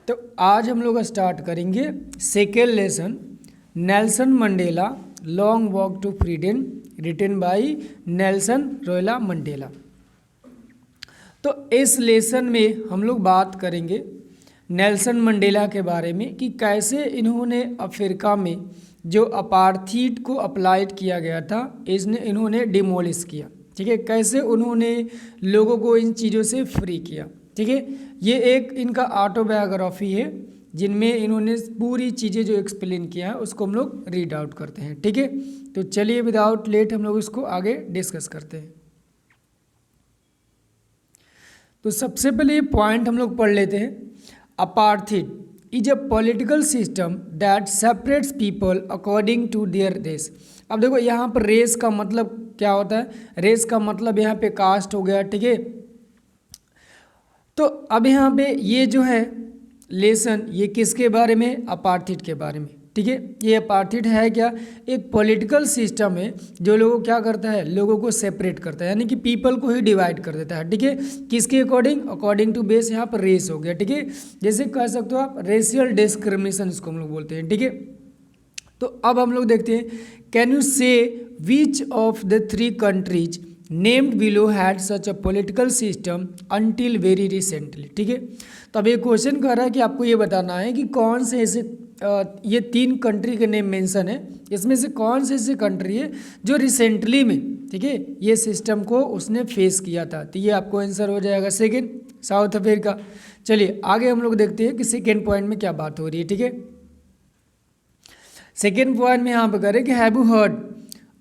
तो आज हम लोग स्टार्ट करेंगे second lesson, Nelson Mandela long walk to freedom, written by Nelson Rolihlahla Mandela. तो इस लेसन में हम लोग बात करेंगे नेल्सन मंडेला के बारे में कि कैसे इन्होंने अफ्रीका में जो अपार्थीड को अप्लाइड किया गया था इन्होंने डिमोलिश किया। ठीक है, कैसे उन्होंने लोगों को इन चीज़ों से फ्री किया। ठीक है, ये एक इनका ऑटोबायोग्राफी है जिनमें इन्होंने पूरी चीज़ें जो एक्सप्लेन किया है उसको हम लोग रीड आउट करते हैं। ठीक है, तो चलिए विदाउट लेट हम लोग इसको आगे डिस्कस करते हैं। तो सबसे पहले ये पॉइंट हम लोग पढ़ लेते हैं। Apartheid is a political system that separates people according to their race. अब देखो यहाँ पर रेस का मतलब क्या होता है, रेस का मतलब यहाँ पे कास्ट हो गया। ठीक है, तो अब यहाँ पे ये जो है लेसन ये किसके बारे में, अपार्थीड के बारे में। ठीक है, ये अपार्थीड है क्या, एक पॉलिटिकल सिस्टम है जो लोगों क्या करता है, लोगों को सेपरेट करता है, यानी कि पीपल को ही डिवाइड कर देता है। ठीक है, किसके अकॉर्डिंग, अकॉर्डिंग टू बेस यहाँ पर रेस हो गया। ठीक है, जैसे कह सकते हो आप रेशियल डिस्क्रिमिनेशन इसको हम लोग बोलते हैं। ठीक है, तो अब हम लोग देखते हैं, कैन यू से which of the three countries named below had such a political system until very recently. ठीक है, तो अब ये क्वेश्चन कर रहा है कि आपको ये बताना है कि कौन से ऐसे ये तीन कंट्री के नेम मेंशन है, इसमें से कौन से ऐसे कंट्री है जो रिसेंटली में, ठीक है, ये सिस्टम को उसने फेस किया था। तो ये आपको आंसर हो जाएगा सेकेंड, साउथ अफ्रीका। चलिए आगे हम लोग देखते हैं कि सेकेंड पॉइंट में क्या बात हो रही है। ठीक है, सेकेंड पॉइंट में यहाँ पर करें कि have you heard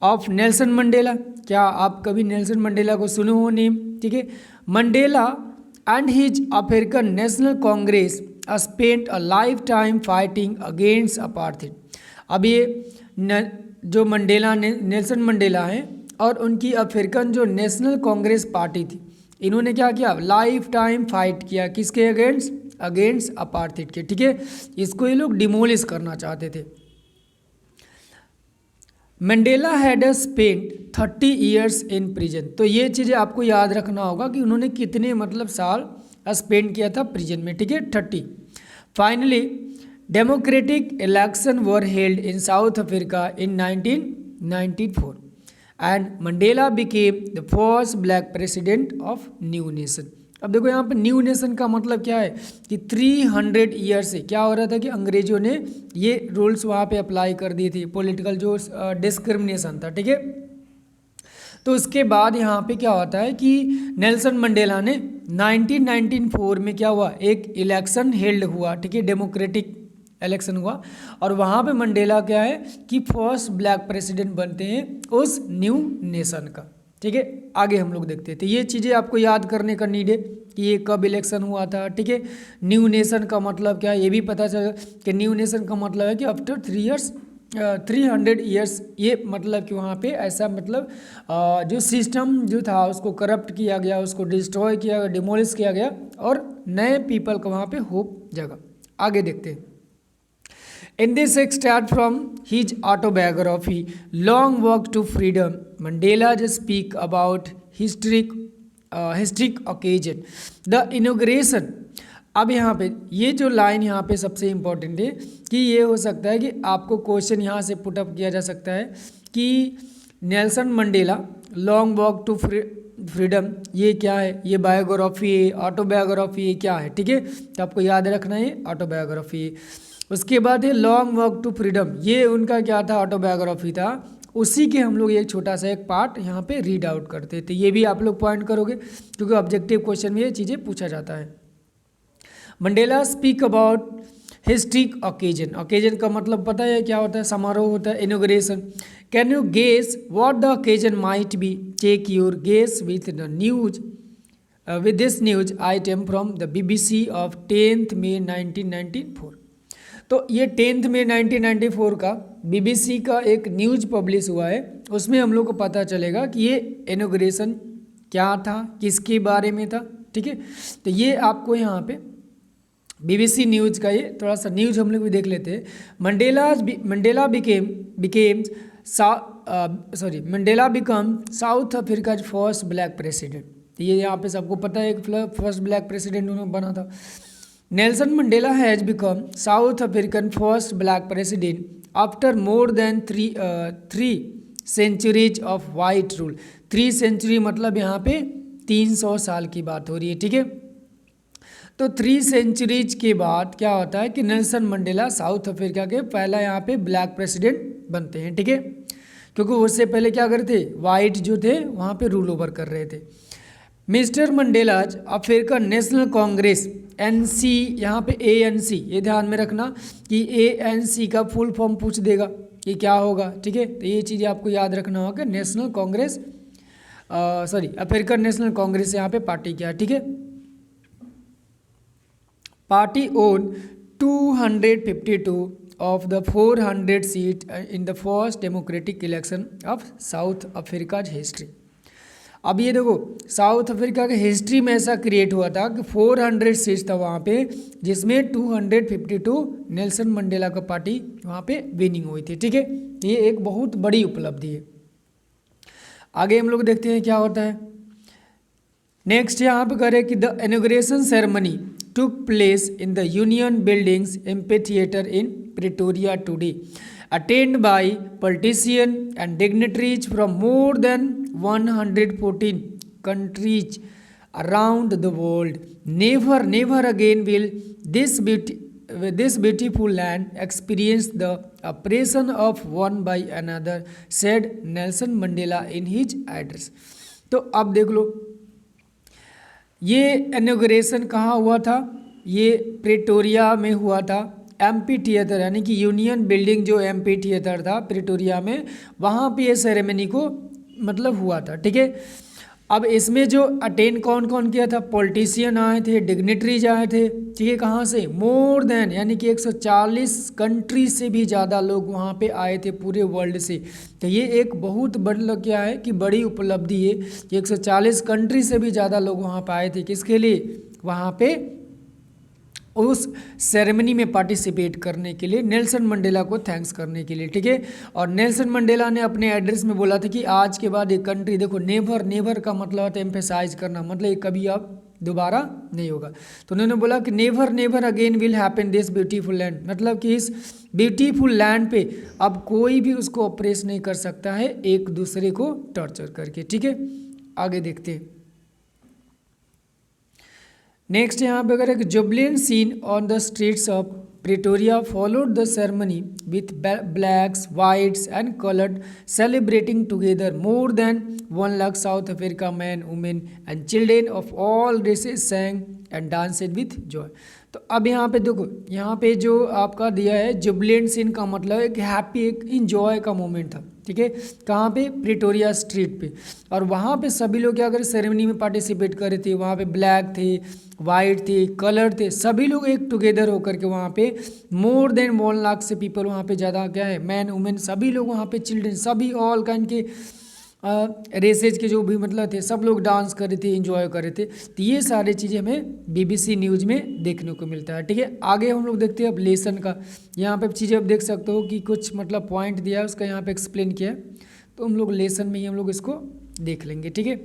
of Nelson Mandela. क्या आप कभी नेल्सन मंडेला को सुने हो नेम। ठीक है, Mandela and his African national Congress spent a life time fighting against apartheid. अब ये जो मंडेला ने नेल्सन मंडेला हैं और उनकी अफ्रीकन जो नेशनल कांग्रेस पार्टी थी, इन्होंने क्या किया, लाइफ टाइम फाइट किया किसके अगेंस्ट, अगेंस्ट अपार्थीड के। ठीक है, इसको ये लोग डिमोलिश करना चाहते थे। Mandela had spent 30 years in prison. तो ये चीज़ें आपको याद रखना होगा कि उन्होंने कितने मतलब साल स्पेंड किया था प्रिजन में। ठीक है, 30। Finally democratic election were held in south Africa in 1994 and Mandela became the first black president of new nation. अब देखो यहाँ पर न्यू नेशन का मतलब क्या है कि 300 ईयर से क्या हो रहा था कि अंग्रेजों ने ये रूल्स वहाँ पे अप्लाई कर दिए थे, पॉलिटिकल जो डिस्क्रिमिनेशन था। ठीक है, तो उसके बाद यहाँ पे क्या होता है कि नेल्सन मंडेला ने 1994 में क्या हुआ, एक इलेक्शन हेल्ड हुआ। ठीक है, डेमोक्रेटिक इलेक्शन हुआ और वहाँ पे मंडेला क्या है कि फर्स्ट ब्लैक प्रेसिडेंट बनते हैं उस न्यू नेशन का। ठीक है, आगे हम लोग देखते थे, ये चीज़ें आपको याद करने का नीड है कि ये कब इलेक्शन हुआ था। ठीक है, न्यू नेशन का मतलब क्या है ये भी पता चला कि न्यू नेशन का मतलब है कि आफ्टर 300 ईयर्स, ये मतलब कि वहाँ पे ऐसा मतलब जो सिस्टम जो था उसको करप्ट किया गया, उसको डिस्ट्रॉय किया गया, डिमोलिश किया गया और नए पीपल को वहाँ पे होप जगा। आगे देखते हैं। In this extract from his autobiography, Long Walk to Freedom, Mandela just speak about historic occasion, the inauguration. अब यहाँ पे ये जो लाइन यहाँ पे सबसे इम्पोर्टेंट है कि ये हो सकता है कि आपको क्वेश्चन यहाँ से पुटअप किया जा सकता है कि Nelson Mandela long walk to freedom ये क्या है, ये बायोग्राफी है, ऑटोबायोग्राफी है, क्या है। ठीक है, तो आपको याद रखना है ऑटोबायोग्राफी है। उसके बाद है लॉन्ग वॉक टू फ्रीडम, ये उनका क्या था, ऑटोबायोग्राफी था। उसी के हम लोग एक छोटा सा एक पार्ट यहाँ पे रीड आउट करते थे। ये भी आप लोग पॉइंट करोगे क्योंकि ऑब्जेक्टिव क्वेश्चन में ये चीज़ें पूछा जाता है। Mandela speak about historic occasion. Occasion का मतलब पता है क्या होता है, समारोह होता है, inauguration. Can you guess what the occasion might be, take your guess with the news with this news item from the BBC of 10th May 1994। तो ये 10th May 1994 का BBC का एक न्यूज़ पब्लिश हुआ है, उसमें हम लोग को पता चलेगा कि ये इनॉग्रेशन क्या था, किसके बारे में था। ठीक है, तो ये आपको यहाँ पे BBC न्यूज़ का ये थोड़ा सा न्यूज़ हम लोग भी देख लेते हैं। Mandela become south Africa first black president. ये यहाँ पे सबको पता है, एक फर्स्ट ब्लैक प्रेसिडेंट उन्होंने बना था। Nelson Mandela has become South African first black president after more than three centuries of white rule. 3 century मतलब यहाँ पे 300 साल की बात हो रही है, ठीक है। तो 3 सेंचुरीज के बाद क्या होता है कि नेल्सन मंडेला साउथ अफ्रीका के पहला यहाँ पे ब्लैक प्रेसिडेंट बनते हैं, ठीक है। क्योंकि उससे पहले क्या करते थे, वाइट जो थे वहाँ पे रूल ओवर कर रहे थे। Mister Mandela's African national Congress NC, यहाँ पे ANC, ये ध्यान में रखना कि ANC का फुल फॉर्म पूछ देगा कि क्या होगा, ठीक है। तो ये चीज़ें आपको याद रखना होगा। National Congress African national Congress यहाँ पे पार्टी क्या है, ठीक है। Party own 252 of the 400 seat in the first democratic election of South Africa's history। अब ये देखो साउथ अफ्रीका के हिस्ट्री में ऐसा क्रिएट हुआ था कि 400 सीट्स था वहाँ पे, जिसमें 252 नेल्सन मंडेला का पार्टी वहाँ पे विनिंग हुई थी, ठीक है। ये एक बहुत बड़ी उपलब्धि है। आगे हम लोग देखते हैं क्या होता है। नेक्स्ट यहाँ पे करें कि the inauguration ceremony took place in the Union Buildings Amphitheater in Pretoria today, attended by politicians and dignitaries from more than 114 countries around the world. Never again will this beautiful land experience the oppression of one by another, said Nelson Mandela in his address। तो अब देख लो, ये inauguration कहाँ हुआ था, ये Pretoria में हुआ था। MP थिएटर यानी कि यूनियन बिल्डिंग जो MP थिएटर था प्रिटोरिया में, वहाँ पे ये सेरेमनी को मतलब हुआ था, ठीक है। अब इसमें जो अटेंड कौन कौन किया था, पॉलिटिशियन आए थे, डिग्नेटरीज आए थे, ठीक है। कहाँ से, मोर देन यानी कि 140 कंट्री से भी ज़्यादा लोग वहाँ पे आए थे पूरे वर्ल्ड से। तो ये एक बहुत बड़ा क्या है कि बड़ी उपलब्धि है कि 140 कंट्री से भी ज़्यादा लोग वहाँ पे आए थे। किसके लिए, वहाँ पे उस सेरेमनी में पार्टिसिपेट करने के लिए, नेल्सन मंडेला को थैंक्स करने के लिए, ठीक है। और नेल्सन मंडेला ने अपने एड्रेस में बोला था कि आज के बाद ये कंट्री, देखो नेवर का मतलब होता है एम्फेसाइज करना, मतलब ये कभी अब दोबारा नहीं होगा। तो उन्होंने बोला कि never again will happen this beautiful land, मतलब कि इस ब्यूटीफुल लैंड पे अब कोई भी उसको ऑपरेस नहीं कर सकता है एक दूसरे को टॉर्चर करके, ठीक है। आगे देखते हैं। नेक्स्ट यहाँ पे अगर एक jubilant scene on the streets of Pretoria followed the ceremony with blacks, whites and coloured celebrating together more than 1 lakh South Africa man, women and children of all races sang and danced with joy. तो अब यहाँ पे देखो, यहाँ पे जो आपका दिया है जुबलियन सीन का मतलब एक हैप्पी, एक इंजॉय का मोमेंट था, ठीक है। कहाँ पे, प्रिटोरिया स्ट्रीट पे। और वहाँ पे सभी लोग क्या करें, सेरेमनी में पार्टिसिपेट कर रहे थे। वहाँ पे ब्लैक थे, वाइट थे, कलर थे, सभी लोग एक टुगेदर होकर के वहाँ पे मोर देन 1 लाख से पीपल वहाँ पे ज़्यादा क्या है, मैन वुमेन सभी लोग वहाँ पे, चिल्ड्रेन सभी ऑल काइंड के रेसेज के जो भी मतलब थे सब लोग डांस कर रहे थे, एंजॉय कर रहे थे। तो ये सारी चीज़ें हमें BBC न्यूज़ में देखने को मिलता है, ठीक है। आगे हम लोग देखते हैं अब लेसन का। यहाँ पे चीज़ें आप देख सकते हो कि कुछ मतलब पॉइंट दिया है, उसका यहाँ पे एक्सप्लेन किया है। तो हम लोग लेसन में ही हम लोग इसको देख लेंगे, ठीक है।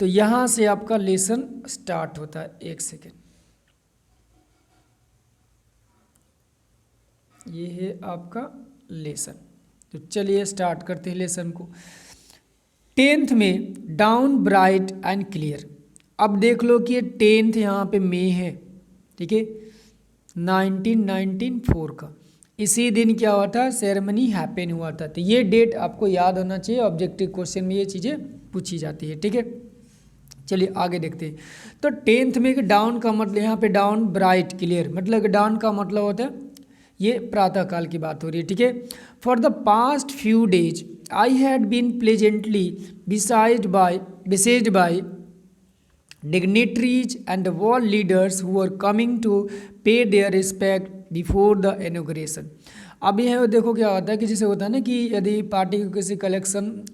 तो यहाँ से आपका लेसन स्टार्ट होता है, 1 सेकेंड, ये है आपका लेसन। तो चलिए स्टार्ट करते हैं लेसन को। 10th में डाउन ब्राइट एंड क्लियर। अब देख लो कि ये 10th यहाँ पे मई है, ठीक है, 1994 का। इसी दिन क्या हुआ था, सेरेमनी हैपन हुआ था। तो ये डेट आपको याद होना चाहिए, ऑब्जेक्टिव क्वेश्चन में ये चीज़ें पूछी जाती है, ठीक है। चलिए आगे देखते हैं। तो 10th में डाउन का मतलब, यहाँ पे डाउन ब्राइट क्लियर मतलब डाउन का मतलब होता है ये प्रातः काल की बात हो रही है, ठीक है। For the past few days I had been pleasantly beside by dignitaries and world leaders who are coming to pay their respect before the inauguration. अब यह देखो क्या होता है कि जैसे होता है ना कि यदि पार्टी को किसी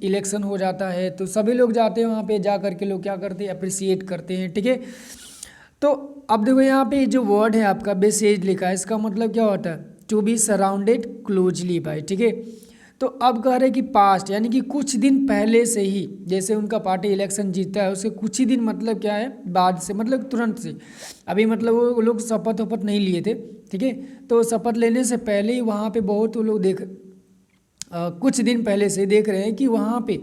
इलेक्शन हो जाता है तो सभी लोग जाते हैं वहाँ पे, जा करके लोग क्या करते हैं, अप्रिसिएट करते हैं, ठीक है। तो अब देखो यहाँ पे जो वर्ड है आपका बेसेज लिखा है, इसका मतलब क्या होता है, to be surrounded closely by, ठीक है। तो अब कह रहे कि पास्ट यानी कि कुछ दिन पहले से ही, जैसे उनका पार्टी इलेक्शन जीता है उससे कुछ ही दिन मतलब क्या है बाद से, मतलब तुरंत से, अभी मतलब वो लोग शपथ वपथ नहीं लिए थे, ठीक है। तो शपथ लेने से पहले ही वहाँ पे बहुत वो लोग कुछ दिन पहले से देख रहे हैं कि वहाँ पे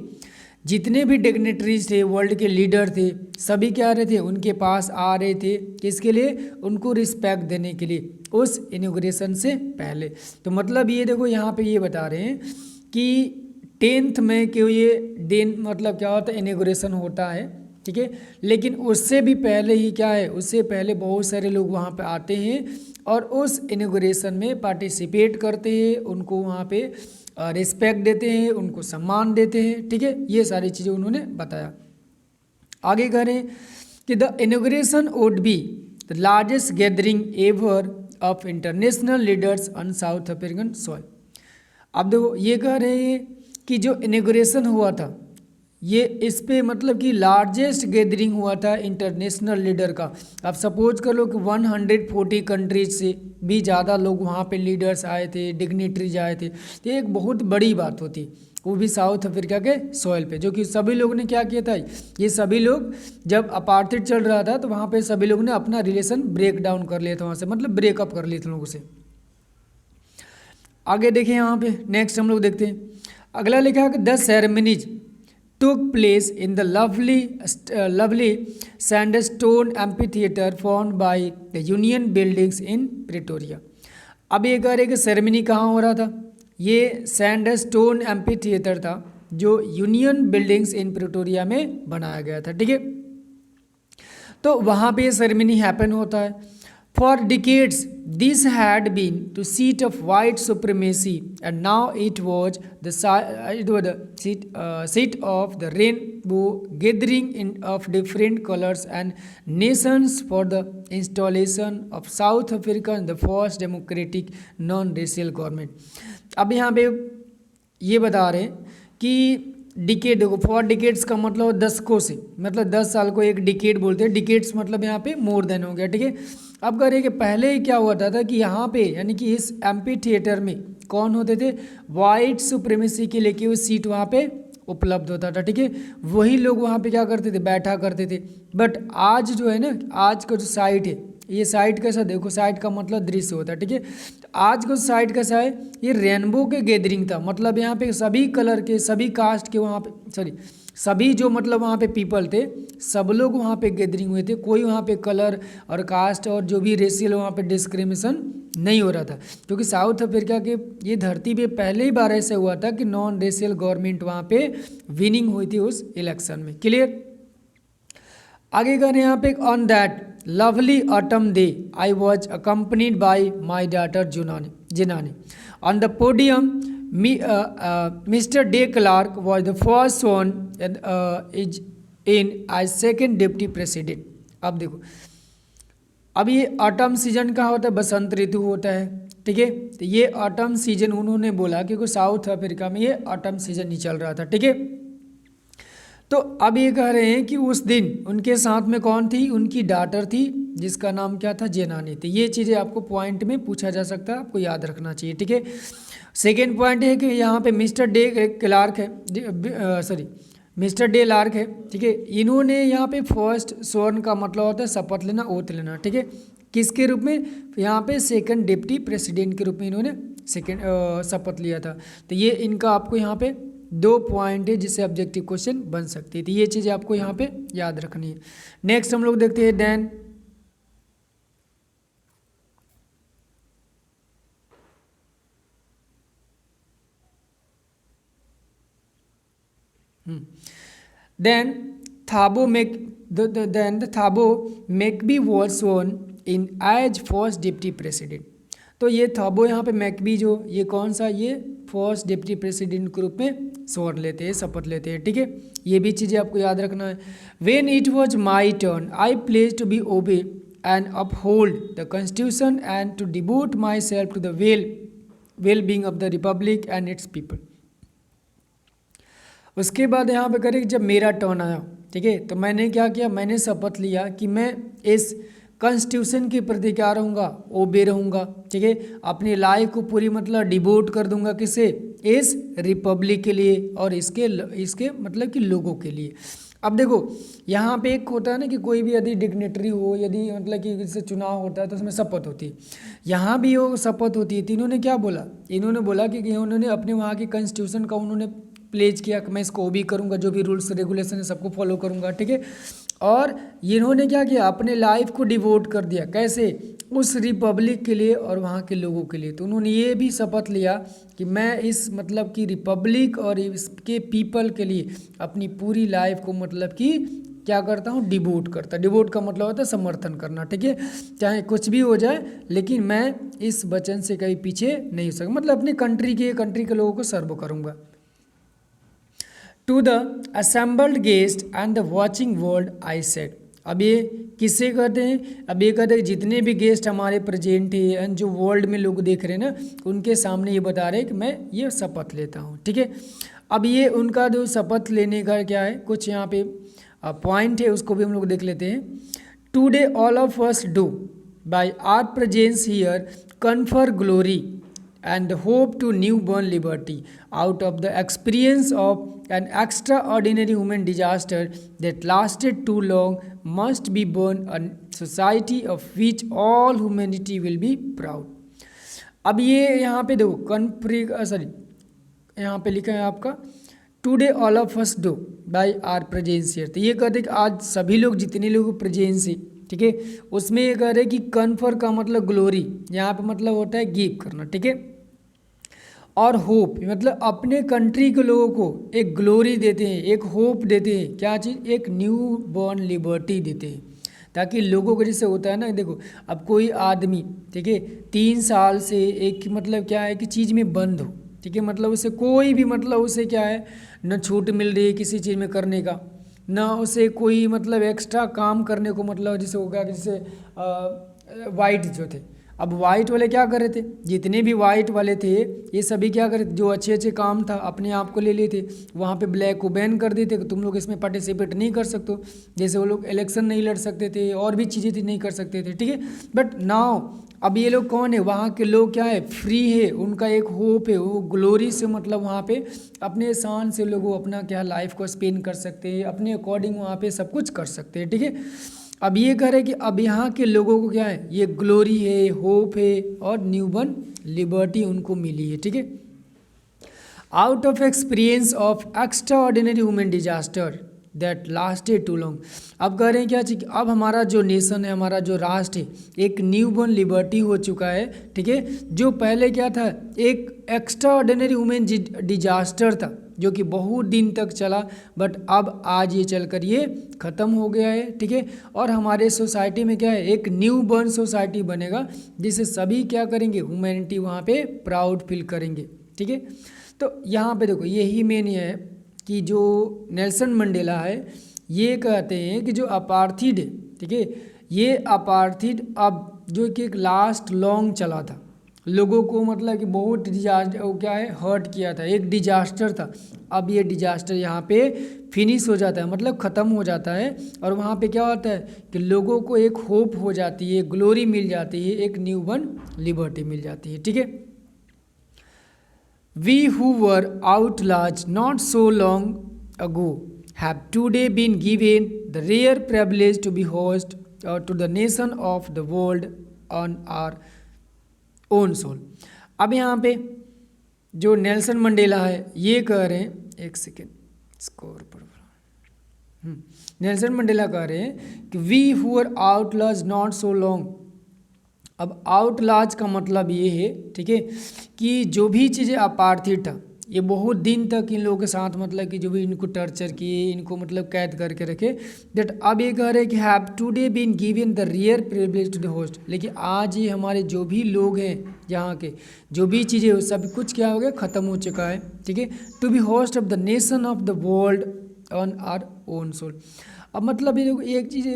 जितने भी डिग्नेटरीज थे, वर्ल्ड के लीडर थे, सभी क्या आ रहे थे उनके पास आ रहे थे, किसके लिए, उनको रिस्पेक्ट देने के लिए उस इनॉग्रेशन से पहले। तो मतलब ये देखो यहाँ पे ये बता रहे हैं कि 10th में क्यों ये दिन मतलब क्या होता है इनॉग्रेशन होता है, ठीक है। लेकिन उससे भी पहले ही क्या है, उससे पहले बहुत सारे लोग वहाँ पे आते हैं और उस इनॉग्रेशन में पार्टिसिपेट करते हैं, उनको वहाँ पे रिस्पेक्ट देते हैं, उनको सम्मान देते हैं, ठीक है। ये सारी चीज़ें उन्होंने बताया। आगे कह रहे हैं कि the inauguration would be the largest gathering ever of international leaders on south African soil. अब देखो ये कह रहे हैं कि जो इनॉग्रेशन हुआ था ये इस पे मतलब कि लार्जेस्ट गैदरिंग हुआ था इंटरनेशनल लीडर का। अब सपोज कर लो कि 140 कंट्रीज से भी ज़्यादा लोग वहाँ पे लीडर्स आए थे, डिग्नेटरीज आए थे, तो एक बहुत बड़ी बात होती, वो भी साउथ अफ्रीका के सॉइल पे, जो कि सभी लोगों ने क्या किया था, ये सभी लोग जब अपार्थाइड चल रहा था तो वहाँ पे सभी लोगों ने अपना रिलेशन ब्रेक डाउन कर लिया था वहाँ से, मतलब ब्रेकअप कर लिए थे लोगों से। आगे देखें यहाँ पे नेक्स्ट हम लोग देखते हैं, अगला लिखा है कि 10 ceremonies took place in the lovely sandstone amphitheater formed by the Union Buildings in Pretoria। अब ये कह रहे कि सेरेमनी कहाँ हो रहा था, ये सैंडस्टोन एम्फीथिएटर था जो यूनियन बिल्डिंग्स इन प्रिटोरिया में बनाया गया था, ठीक है। तो वहाँ पे ये सेरेमनी हैपन होता है। For decades, this had been the seat of white supremacy, and now it was the seat of the rainbow gathering of different colors and nations for the installation of South Africa in the first democratic non-racial government। अब यहाँ पे ये बता रहे हैं कि decade, देखो 4 decades का मतलब दशकों से, मतलब 10 साल को एक डिकेड बोलते हैं, डिकेड्स मतलब यहाँ पे मोर देन हो गया, ठीक है। अब कह रहे कि पहले ही क्या हुआ था कि यहाँ पे यानी कि इस एम्पी थिएटर में कौन होते थे, वाइट सुप्रीमेसी के लेके वो सीट वहाँ पे उपलब्ध होता था, ठीक है। वही लोग वहाँ पे क्या करते थे, बैठा करते थे। बट आज जो है ना, आज का जो साइट है, ये साइट कैसा, देखो साइट का मतलब दृश्य होता है, ठीक है। तो आज का साइट कैसा है, ये रेनबो के गैदरिंग था, मतलब यहाँ पे सभी कलर के, सभी कास्ट के वहाँ पे, सॉरी सभी जो मतलब वहाँ पे पीपल थे, सब लोग वहाँ पे गैदरिंग हुए थे, कोई वहाँ पे कलर और कास्ट और जो भी रेशियल वहाँ पे डिस्क्रिमिनेशन नहीं हो रहा था, क्योंकि साउथ अफ्रीका के ये धरती पे पहले ही बार ऐसे हुआ था कि नॉन रेशियल गवर्नमेंट वहाँ पे विनिंग हुई थी उस इलेक्शन में, क्लियर। आगे कह रहे हैं यहाँ पे, on that lovely autumn day I was accompanied by my daughter Zenani on the podium. Mr. De Klerk was the first one is in as second deputy president। अब देखो, अब ये ऑटम सीजन का होता है, बसंत ऋतु होता है, ठीक है। तो ये ऑटम सीजन उन्होंने बोला क्योंकि साउथ अफ्रीका में ये ऑटम सीजन ही चल रहा था, ठीक है। तो अब ये कह रहे हैं कि उस दिन उनके साथ में कौन थी, उनकी डॉटर थी जिसका नाम क्या था, जेनानी थी। ये चीज़ें आपको पॉइंट में पूछा जा सकता है, आपको याद रखना चाहिए, ठीक है। सेकेंड पॉइंट है कि यहाँ पे मिस्टर डे क्लार्क है, सॉरी मिस्टर डे लार्क है, ठीक है। इन्होंने यहाँ पे फर्स्ट स्वर्ण का मतलब होता है शपथ लेना, ओथ लेना, ठीक है। किसके रूप में, यहाँ पे सेकंड डिप्टी प्रेसिडेंट के रूप में इन्होंने सेकंड शपथ लिया था। तो ये इनका आपको यहाँ पे 2 पॉइंट है जिससे ऑब्जेक्टिव क्वेश्चन बन सकती है, तो ये चीज़ें आपको यहाँ पे याद रखनी है। नेक्स्ट हम लोग देखते हैं then then Thabo Mbeki was sworn in as first deputy president। तो ये थाबो यहाँ पे मैकबी जो ये कौन सा, ये फर्स्ट डिप्टी प्रेसिडेंट के रूप में स्वर्ण लेते हैं, शपथ लेते हैं, ठीक है। ये भी चीज़ें आपको याद रखना है। When it was my turn I pledge to be obey and uphold the constitution and to devote myself to the well being of the republic and its people. उसके बाद यहाँ पे करें जब मेरा टर्न आया, ठीक है, तो मैंने क्या किया, मैंने शपथ लिया कि मैं इस कॉन्स्टिट्यूशन के प्रति क्या रहूँगा, ओबे रहूँगा, ठीक है। अपनी लाइफ को पूरी मतलब डिवोट कर दूंगा किसे, इस रिपब्लिक के लिए और इसके मतलब कि लोगों के लिए। अब देखो यहाँ पे एक होता है ना कि कोई भी यदि डिग्नेटरी हो, यदि मतलब कि जैसे चुनाव होता है तो उसमें शपथ होती है, यहाँ भी वो शपथ होती है। तो इन्होंने क्या बोला, इन्होंने बोला कि उन्होंने अपने वहाँ की कॉन्स्टिट्यूशन का उन्होंने प्लेज किया कि मैं इसको वो भी करूँगा, जो भी रूल्स रेगुलेशन है सबको फॉलो करूँगा, ठीक है। और इन्होंने क्या किया, अपने लाइफ को डिवोट कर दिया, कैसे, उस रिपब्लिक के लिए और वहाँ के लोगों के लिए। तो उन्होंने ये भी शपथ लिया कि मैं इस मतलब कि रिपब्लिक और इसके पीपल के लिए अपनी पूरी लाइफ को मतलब कि क्या करता हूँ, डिवोट करता। डिवोट का मतलब होता है समर्थन करना, ठीक है। चाहे कुछ भी हो जाए लेकिन मैं इस वचन से कहीं पीछे नहीं हो सकता, मतलब अपनी कंट्री के लोगों को सर्व करूँगा। To the assembled guest and the watching world I said. अब ये किससे कहते हैं, अब ये कहते हैं जितने भी गेस्ट हमारे प्रेजेंट है एंड जो वर्ल्ड में लोग देख रहे हैं ना, उनके सामने ये बता रहे हैं कि मैं ये शपथ लेता हूँ, ठीक है। अब ये उनका जो शपथ लेने का क्या है, कुछ यहाँ पे पॉइंट है, उसको भी हम लोग देख लेते हैं। Today all of us do by our presence here confer glory and hope to newborn liberty out of the experience of an extraordinary human disaster that lasted too long must be born a society of which all humanity will be proud। अब ये यहाँ पे देखो यहाँ पे लिखा है आपका today all of us do by our presence here. तो ये कहते हैं कि आज सभी लोग, जितने लोग प्रेजेंस है, ठीक है, उसमें ये कह रहे हैं कि कन्फर का मतलब ग्लोरी, यहाँ पे मतलब होता है गिव करना, ठीक है। और होप मतलब अपने कंट्री के लोगों को एक ग्लोरी देते हैं, एक होप देते हैं, क्या चीज़, एक न्यू बॉर्न लिबर्टी देते हैं, ताकि लोगों को जैसे होता है ना, देखो अब कोई आदमी, ठीक है, 3 साल से एक मतलब क्या है कि चीज़ में बंद हो, ठीक है, मतलब उसे कोई भी मतलब उसे क्या है, न छूट मिल रही है किसी चीज़ में करने का, न उसे कोई मतलब एक्स्ट्रा काम करने को, मतलब जैसे हो गया जैसे वाइट जो थे, अब वाइट वाले क्या कर रहे थे, जितने भी वाइट वाले थे ये सभी क्या कर रहे थे, जो अच्छे अच्छे काम था अपने आप को ले लिए थे, वहाँ पे ब्लैक को बैन कर देते कि तुम लोग इसमें पार्टिसिपेट नहीं कर सकते हो, जैसे वो लोग इलेक्शन नहीं लड़ सकते थे और भी चीज़ें थी नहीं कर सकते थे, ठीक है। बट नाउ अब ये लोग कौन है, वहाँ के लोग क्या है, फ्री है, उनका एक होप है, वो ग्लोरी से मतलब वहाँ पे अपने शान से लोग अपना क्या लाइफ को स्पेंड कर सकते हैं, अपने अकॉर्डिंग वहाँ पे सब कुछ कर सकते हैं, ठीक है। अब ये कह रहे कि अब यहाँ के लोगों को क्या है, ये ग्लोरी है, होप है और न्यूबॉर्न लिबर्टी उनको मिली है, ठीक है। Out of experience of extraordinary human disaster that lasted too long. अब कह रहे हैं क्या चीज, अब हमारा जो नेशन है, हमारा जो राष्ट्र है, एक न्यूबॉर्न लिबर्टी हो चुका है, ठीक है। जो पहले क्या था, एक एक्स्ट्रा ऑर्डिनरी ह्यूमन डिजास्टर था जो कि बहुत दिन तक चला, बट अब आज ये चलकर ये ख़त्म हो गया है, ठीक है। और हमारे सोसाइटी में क्या है, एक न्यू बर्न सोसाइटी बनेगा जिसे सभी क्या करेंगे, ह्यूमैनिटी वहाँ पे प्राउड फील करेंगे, ठीक है। तो यहाँ पे देखो यही मेन है कि जो नेल्सन मंडेला है ये कहते हैं कि जो अपार्थिड है, ठीक है, ये अपार्थिड अब जो कि एक लास्ट लॉन्ग चला था, लोगों को मतलब कि बहुत डिजास्टर वो क्या है, हर्ट किया था, एक डिजास्टर था। अब ये डिजास्टर यहाँ पे फिनिश हो जाता है, मतलब ख़त्म हो जाता है, और वहाँ पे क्या होता है कि लोगों को एक होप हो जाती है, ग्लोरी मिल जाती है, एक न्यू बर्न लिबर्टी मिल जाती है, ठीक है। We who were outlawed not so long ago have today been given the rare privilege to be host to the nation of the world on our own soul। अब यहाँ पे जो Nelson Mandela है ये कह रहे हैं, एक सेकेंड स्कोर पर, नेल्सन मंडेला कह रहे हैं कि we who are outlaws not so long. अब आउटलॉज का मतलब ये है, ठीक है, कि जो भी चीज़ें अपार्थिव था ये बहुत दिन तक इन लोगों के साथ मतलब कि जो भी इनको टर्चर किए, इनको मतलब कैद करके रखे, दैट अब ये कह रहे हैं कि have today been given the rare privilege to the host. लेकिन आज ये हमारे जो भी लोग हैं, यहाँ के जो भी चीज़ें सब कुछ क्या हो गया, ख़त्म हो चुका है, ठीक है, to be host of the nation of the world on our own soil. अब मतलब ये एक चीज़,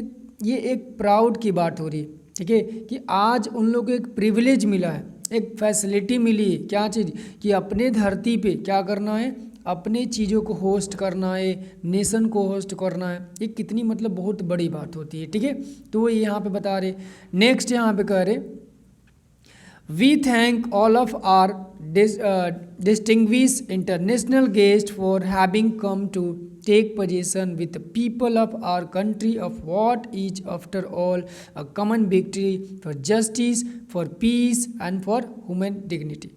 ये एक प्राउड की बात हो रही है, ठीक है, कि आज उन लोगों को एक प्रिविलेज मिला है, एक फैसिलिटी मिली है, क्या चीज़, कि अपने धरती पे क्या करना है, अपने चीज़ों को होस्ट करना है, नेशन को होस्ट करना है, ये कितनी मतलब बहुत बड़ी बात होती है। ठीक है, तो वो यहाँ पे बता रहे। नेक्स्ट यहाँ पे कह रहे, we thank all of our distinguished international guests for having come to take possession with the people of our country of what is after all a common victory for justice, for peace and for human dignity।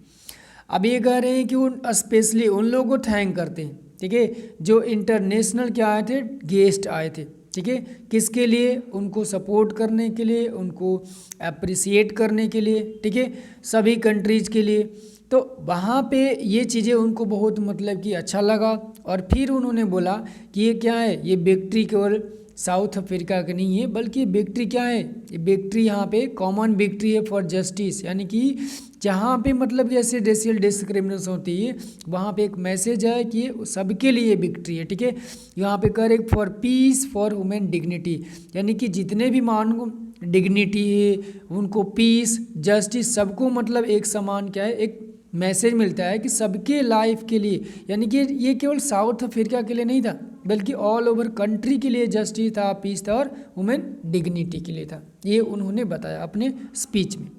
अब ये कह रहे हैं कि उन specially उन लोगों को थैंक करते हैं, ठीक है, जो इंटरनेशनल क्या आए थे, गेस्ट आए थे। ठीक है, किसके लिए, उनको सपोर्ट करने के लिए, उनको अप्रिसिएट करने के लिए, ठीक है, सभी कंट्रीज़ के लिए। तो वहाँ पे ये चीज़ें उनको बहुत मतलब कि अच्छा लगा। और फिर उन्होंने बोला कि ये क्या है, ये विक्ट्री केवल साउथ अफ्रीका की नहीं है, बल्कि ये विक्ट्री क्या है, ये विक्ट्री यहाँ पे कॉमन विक्ट्री है फॉर जस्टिस, यानी कि जहाँ पे मतलब कि ऐसे रेशियल डिस्क्रिमिनेशन होती है वहाँ पे एक मैसेज है कि ये सबके लिए विक्ट्री है। ठीक है, यहाँ पे कर एक for piece for human dignity, यानी कि जितने भी मानव डिग्निटी है उनको पीस जस्टिस सबको मतलब एक समान क्या है, एक मैसेज मिलता है कि सबके लाइफ के लिए, यानी कि ये केवल साउथ अफ्रीका के लिए नहीं था बल्कि ऑल ओवर कंट्री के लिए जस्टिस था, पीस था और वुमेन डिग्निटी के लिए था। ये उन्होंने बताया अपने स्पीच में।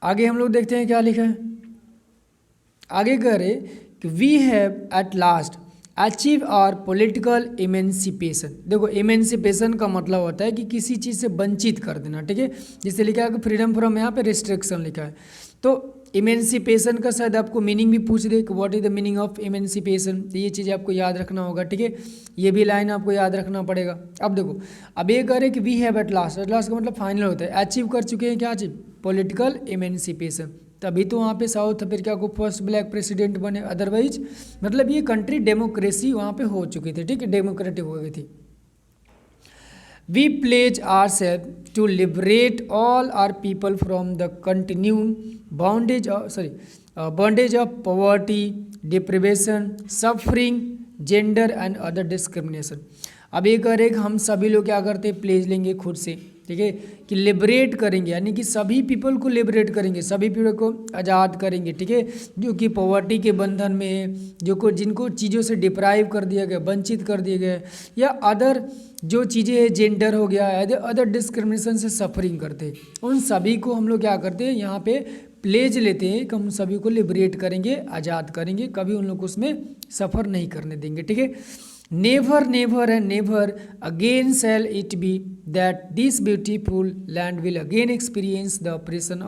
आगे हम लोग देखते हैं क्या लिखा है। आगे कह रहे कि we have at last achieve our political emancipation. देखो, इमेंसिपेशन का मतलब होता है कि किसी चीज़ से वंचित कर देना। ठीक है, जिससे लिखा है कि फ्रीडम फ्रॉम, यहाँ पे रिस्ट्रिक्शन लिखा है। तो इमेंसिपेशन का शायद आपको मीनिंग भी पूछ दे कि what is the meaning of emancipation, तो ये चीज़ आपको याद रखना होगा। ठीक है, ये भी लाइन आपको याद रखना पड़ेगा। अब देखो, अब ये कह रहे कि we have at last, at last का मतलब फाइनल होता है, अचीव कर चुके हैं क्या, अचीव पॉलिटिकल इमेंसिपेशन, तभी तो वहाँ पे साउथ अफ्रीका को फर्स्ट ब्लैक प्रेसिडेंट बने, अदरवाइज मतलब ये कंट्री डेमोक्रेसी वहाँ पे हो चुकी थी। ठीक है, डेमोक्रेटिक हो गई थी। We pledge our self to liberate all our people from the continued bondage of poverty, deprivation, suffering, gender and other discrimination. अब ये कह रहे कि हम सभी लोग क्या करते हैं, प्लेज लेंगे खुद से, ठीक है, कि लिबरेट करेंगे, यानी कि सभी पीपल को लिबरेट करेंगे, सभी पीपल को आज़ाद करेंगे। ठीक है, जो कि पॉवर्टी के बंधन में है, जिनको चीज़ों से डिप्राइव कर दिया गया, वंचित कर दिया गया, या अदर जो चीज़ें हैं, जेंडर हो गया, अदर डिस्क्रिमिनेशन से सफरिंग करते हैं, उन सभी को हम लोग क्या करते हैं, यहाँ पे प्लेज लेते हैं कि हम सभी को लिबरेट करेंगे, आज़ाद करेंगे, कभी उन लोग को उसमें सफ़र नहीं करने देंगे। ठीक है, never never and never again shall it be that this beautiful land will again experience the operation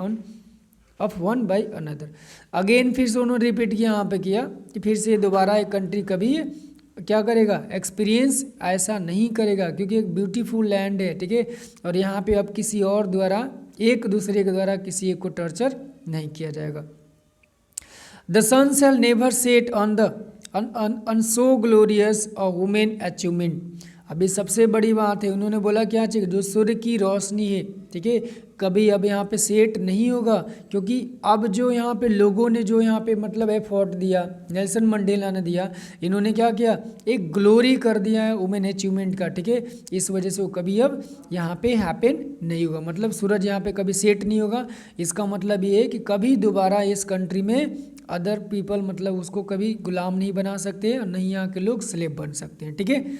of one by another. Again फिर से उन्होंने रिपीट किया, यहाँ पे किया कि फिर से दोबारा एक कंट्री कभी क्या करेगा, एक्सपीरियंस ऐसा नहीं करेगा, क्योंकि एक ब्यूटीफुल लैंड है। ठीक है, और यहाँ पे अब किसी और द्वारा, एक दूसरे के द्वारा किसी एक को टॉर्चर नहीं किया जाएगा। The sun shall never set on the on so glorious a women achievement. अभी सबसे बड़ी बात है, उन्होंने बोला क्या चाहिए, जो सूर्य की रोशनी है, ठीक है, कभी अब यहाँ पे सेट नहीं होगा, क्योंकि अब जो यहाँ पे लोगों ने जो यहाँ पे मतलब एफर्ट दिया, नेल्सन मंडेला ने दिया, इन्होंने क्या किया, एक ग्लोरी कर दिया है वुमेन अचीवमेंट का। ठीक है, इस वजह से वो कभी अब यहाँ पे हैपन नहीं होगा, मतलब सूरज यहाँ पे कभी सेट नहीं होगा। इसका मतलब ये है कि कभी दोबारा इस कंट्री में अदर पीपल मतलब उसको कभी गुलाम नहीं बना सकते और नहीं यहाँ के लोग स्लेव बन सकते हैं। ठीक है,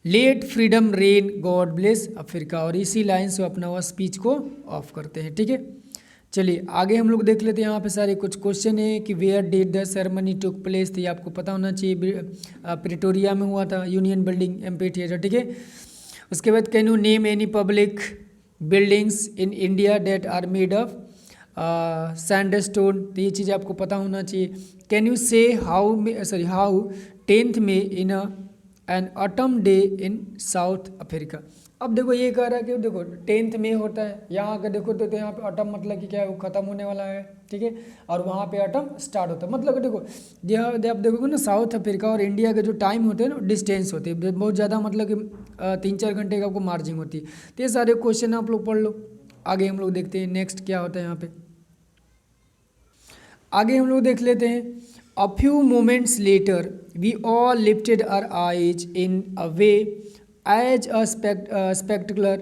let freedom reign, God bless Africa, और इसी लाइन से अपना वह स्पीच को ऑफ करते हैं। ठीक है, चलिए आगे हम लोग देख लेते हैं। यहाँ पे सारे कुछ क्वेश्चन है कि where did the ceremony took place, तो ये आपको पता होना चाहिए, प्रिटोरिया में हुआ था, यूनियन बिल्डिंग, एम्पी थिएटर। ठीक है, उसके बाद can you name any public buildings in India that are made of sandstone, तो ये चीज़ आपको पता होना चाहिए। कैन यू से हाउ 10th में in an autumn day in south Africa. अब देखो ये कह रहा है कि देखो 10th में होता है, यहाँ अगर देखो तो यहाँ पे ऑटम मतलब कि क्या है, वो खत्म होने वाला है। ठीक है, और वहाँ पे ऑटम स्टार्ट होता है, मतलब कि देखो आप देखोगे ना, साउथ अफ्रीका और इंडिया के जो टाइम होते हैं ना, डिस्टेंस होती है बहुत ज़्यादा, मतलब कि 3-4 घंटे का आपको मार्जिंग होती है। तो ये सारे क्वेश्चन आप लोग पढ़ लो। आगे हम लोग देखते हैं नेक्स्ट क्या होता है। यहाँ पे आगे हम लोग देख लेते हैं। A few moments later, we all lifted our eyes in a way as a spectacular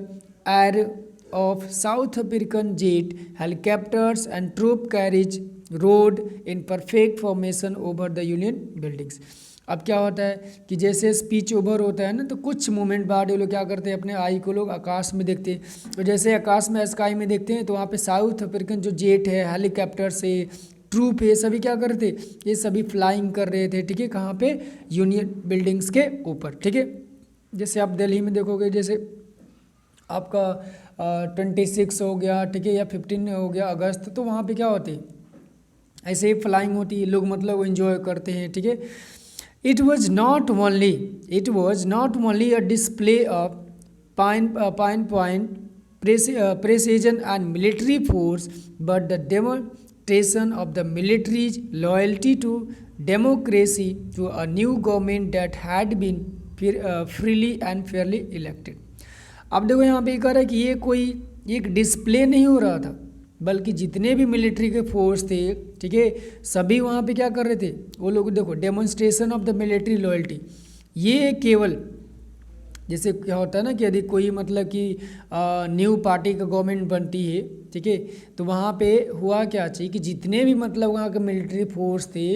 array of South African jet helicopters and troop carriage road in perfect formation over the union buildings. अब क्या होता है कि जैसे speech over होता है ना, तो कुछ मोमेंट बाद वो लोग क्या करते हैं, अपने आई को लोग आकाश में देखते हैं। तो जैसे आकाश में स्काई में देखते हैं, तो वहाँ पे साउथ अफ्रीकन जो जेट है, हेलीकॉप्टर से ट्रूप है, सभी क्या कर रहे थे, ये सभी फ्लाइंग कर रहे थे, ठीक है, कहाँ पे, यूनियन बिल्डिंग्स के ऊपर, ठीक है। जैसे आप दिल्ली में देखोगे, जैसे आपका 26 हो गया, ठीक है, या 15 हो गया अगस्त, तो वहाँ पे क्या होती है, ऐसे ही फ्लाइंग होती है, लोग मतलब एंजॉय करते हैं, ठीक है। It was not only a display of point precision and military force, but the demonstration of the military's loyalty to democracy, to a new government that had been freely and fairly elected। अब देखो यहाँ पे कह रहा है कि ये कोई एक डिस्प्ले नहीं हो रहा था, बल्कि जितने भी मिलिट्री के फोर्स थे, ठीक है, सभी वहाँ पे क्या कर रहे थे, वो लोग देखो demonstration of the military loyalty. ये केवल जैसे क्या होता है ना कि यदि कोई मतलब कि न्यू पार्टी का गवर्नमेंट बनती है, ठीक है, तो वहाँ पे हुआ क्या चाहिए कि जितने भी मतलब वहाँ के मिलिट्री फोर्स थे,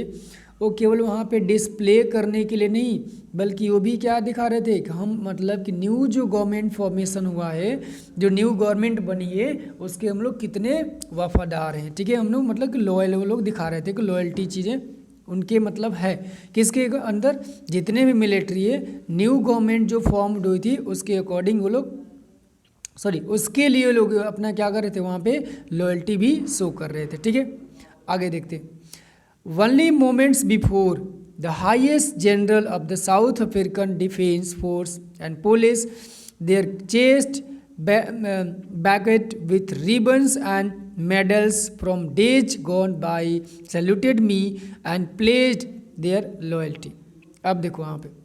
वो केवल वहाँ पे डिस्प्ले करने के लिए नहीं, बल्कि वो भी क्या दिखा रहे थे कि हम मतलब कि न्यू जो गवर्नमेंट फॉर्मेशन हुआ है, जो न्यू गवर्नमेंट बनी है, उसके हम लोग कितने वफादार हैं, ठीक है, हम लोग मतलब कि लॉयल, वो लोग दिखा रहे थे कि लॉयल्टी चीज़ें उनके मतलब है किसके अंदर, जितने भी मिलिट्री है, न्यू गवर्नमेंट जो फॉर्म्ड हुई थी उसके अकॉर्डिंग वो लोग उसके लिए लोग अपना क्या कर रहे थे, वहाँ पे लॉयल्टी भी शो कर रहे थे, ठीक है। आगे देखते हैं। Only moments before, the highest general of the South African Defence Force and police, their chest bagged with ribbons and medals from days gone by, saluted me and pledged their loyalty। अब देखो वहाँ पे,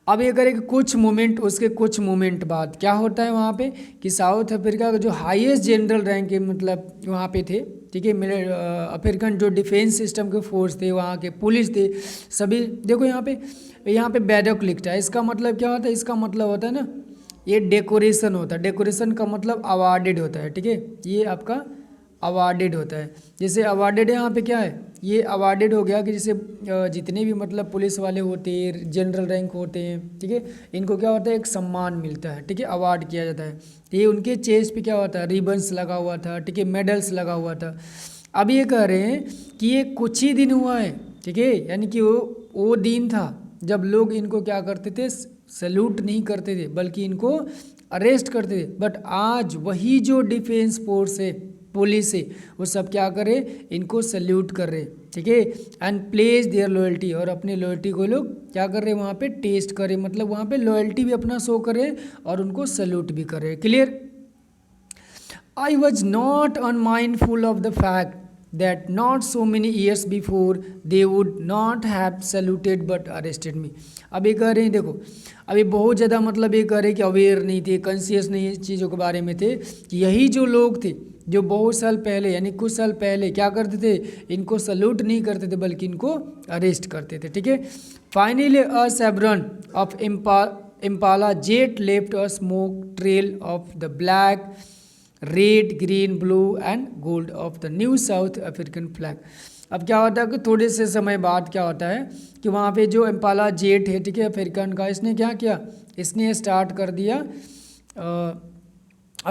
अब ये करें कि कुछ moment, उसके कुछ मोमेंट बाद क्या होता है वहाँ पे कि साउथ अफ्रीका का जो हाईएस्ट जनरल रैंक के मतलब वहाँ पे थे, ठीक है, अफ्रीकन जो डिफेंस सिस्टम के फोर्स थे, वहाँ के पुलिस थे, सभी देखो यहाँ पे बैडक लिखता है। इसका मतलब क्या होता है, इसका मतलब होता है ना, ये डेकोरेशन होता है। डेकोरेशन का मतलब अवार्डेड होता है, ठीक है, ये आपका अवार्डेड होता है। जैसे अवार्डेड यहाँ पे क्या है, ये अवार्डेड हो गया कि जैसे जितने भी मतलब पुलिस वाले होते हैं, जनरल रैंक होते हैं, ठीक है, इनको क्या होता है, एक सम्मान मिलता है, ठीक है, अवार्ड किया जाता है। तो ये उनके चेस्ट पे क्या होता है, रिबन्स लगा हुआ था, ठीक है, मेडल्स लगा हुआ था। अब ये कह रहे हैं कि ये कुछ ही दिन हुआ है, ठीक है, यानी कि वो दिन था जब लोग इनको क्या करते थे, सैल्यूट नहीं करते थे, बल्कि इनको अरेस्ट करते थे। बट आज वही जो डिफेंस फोर्स है, पुलिस है, वो सब क्या करे, इनको सल्यूट कर रहे, ठीक है, एंड प्लेज देयर लॉयल्टी, और अपनी लॉयल्टी को लोग क्या कर रहे हैं, वहाँ पे टेस्ट करे, मतलब वहाँ पे लॉयल्टी भी अपना शो करे और उनको सल्यूट भी करे। Clear. I was not unmindful of the fact that not so many years before they would not have saluted but arrested me। अब ये कह रहे हैं, देखो अभी बहुत ज़्यादा मतलब ये कह रहे हैं कि अवेयर नहीं थे, कॉन्शियस नहीं इस चीज़ों के बारे में थे, कि यही जो लोग थे जो बहुत साल पहले यानी कुछ साल पहले क्या करते थे, इनको सल्यूट नहीं करते थे बल्कि इनको अरेस्ट करते थे, ठीक है। Finally a chevron of Impala jet left a smoke trail of the black, red, green, blue and gold of the new South African flag. अब क्या होता है कि थोड़े से समय बाद क्या होता है कि वहाँ पे जो इम्पाला जेट है, ठीक है, अफ्रीकन का, इसने क्या किया, इसने स्टार्ट कर दिया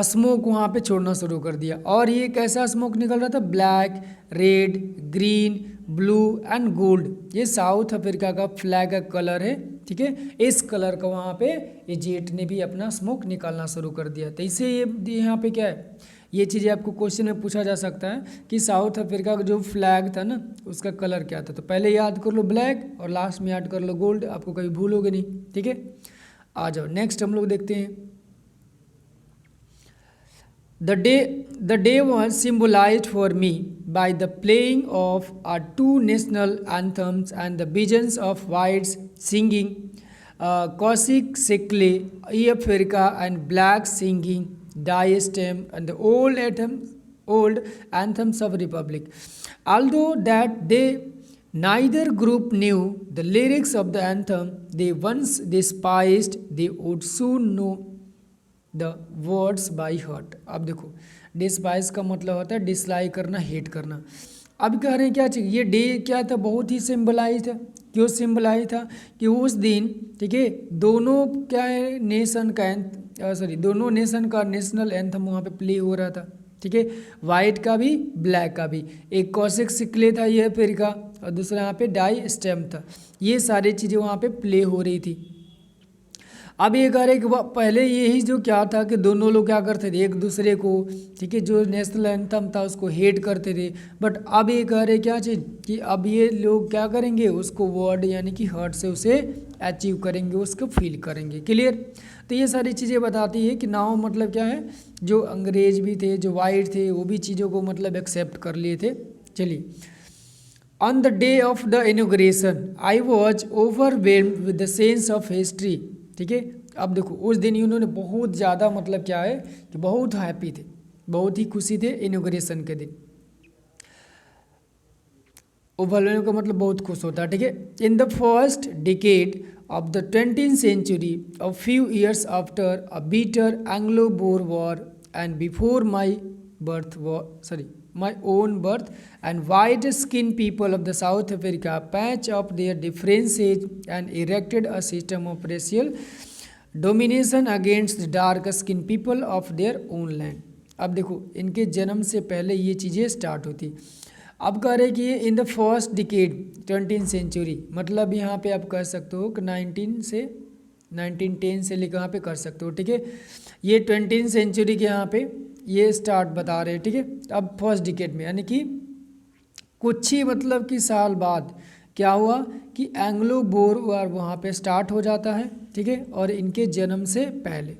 स्मोक वहाँ पे छोड़ना शुरू कर दिया। और ये कैसा स्मोक निकल रहा था, black, red, green, blue and gold. ये साउथ अफ्रीका का फ्लैग का कलर है, ठीक है, इस कलर का वहाँ पे ये जेट ने भी अपना स्मोक निकालना शुरू कर दिया। तो इससे ये यहाँ पे क्या है, ये चीज़ें आपको क्वेश्चन में पूछा जा सकता है कि साउथ अफ्रीका का जो फ्लैग था ना, उसका कलर क्या था। तो पहले याद कर लो ब्लैक और लास्ट में याद कर लो गोल्ड, आपको कभी भूलोगे नहीं, ठीक है। आ जाओ नेक्स्ट हम लोग देखते हैं। The day was symbolized for me by the playing of our two national anthems and the visions of whites singing Kosik Sekle, E Africa, and blacks singing Die Stem and the old anthems of Republic. Although that they neither group knew the lyrics of the anthem they once despised, they would soon know the words by heart. अब देखो despise का मतलब होता है dislike करना, hate करना। अब कह रहे हैं क्या चाहिए, ये डे क्या था, बहुत ही सिंबलाइज था। क्यों सिंबलाइज था कि उस दिन, ठीक है, दोनों क्या है नेशन का दोनों नेशन का नेशनल एंथम वहाँ पे प्ले हो रहा था, ठीक है, वाइट का भी ब्लैक का भी। एक कौशिक सिकले था ये फिर का, और दूसरा यहाँ पे डाई स्टेम था। ये सारी चीज़ें वहाँ पे प्ले हो रही थी। अब ये कह रहे कि पहले यही जो क्या था कि दोनों लोग क्या करते थे एक दूसरे को, ठीक है, जो नेशनल एंथम था उसको हेट करते थे। बट अब ये कह रहे क्या चीज़ कि अब ये लोग क्या करेंगे, उसको वर्ड यानी कि हर्ट से उसे अचीव करेंगे, उसको फील करेंगे। क्लियर। तो ये सारी चीज़ें बताती है कि नाउ मतलब क्या है, जो अंग्रेज भी थे, जो वाइट थे, वो भी चीज़ों को मतलब एक्सेप्ट कर लिए थे। चलिए, on the day of the inauguration I was overwhelmed with the sense of history. ठीक है, अब देखो उस दिन इन्होंने बहुत ज़्यादा मतलब क्या है कि बहुत हैप्पी थे, बहुत ही खुशी थे इनोग्रेशन के दिन। ओवरवेल्म का मतलब बहुत खुश होता है। ठीक है, इन the first decade of the 20th century, a few years after a bitter Anglo-Boer war and before my own birth, and white-skinned people of the South Africa patched up their differences and erected a system of racial domination against the dark-skinned people of their own land। अब देखो इनके जन्म से पहले ये चीज़ें start होती। अब कह रहे कि ये in the first decade 20th century, मतलब यहाँ पे आप कह सकते हो कि 1910 से लेकर यहाँ पे कर सकते हो। ठीक है, ये 20th सेंचुरी के यहाँ पे ये स्टार्ट बता रहे हैं। ठीक है, अब फर्स्ट डिकेड में यानी कि कुछ ही मतलब कि साल बाद क्या हुआ कि एंग्लो बोर वार वहाँ पे स्टार्ट हो जाता है। ठीक है, और इनके जन्म से पहले,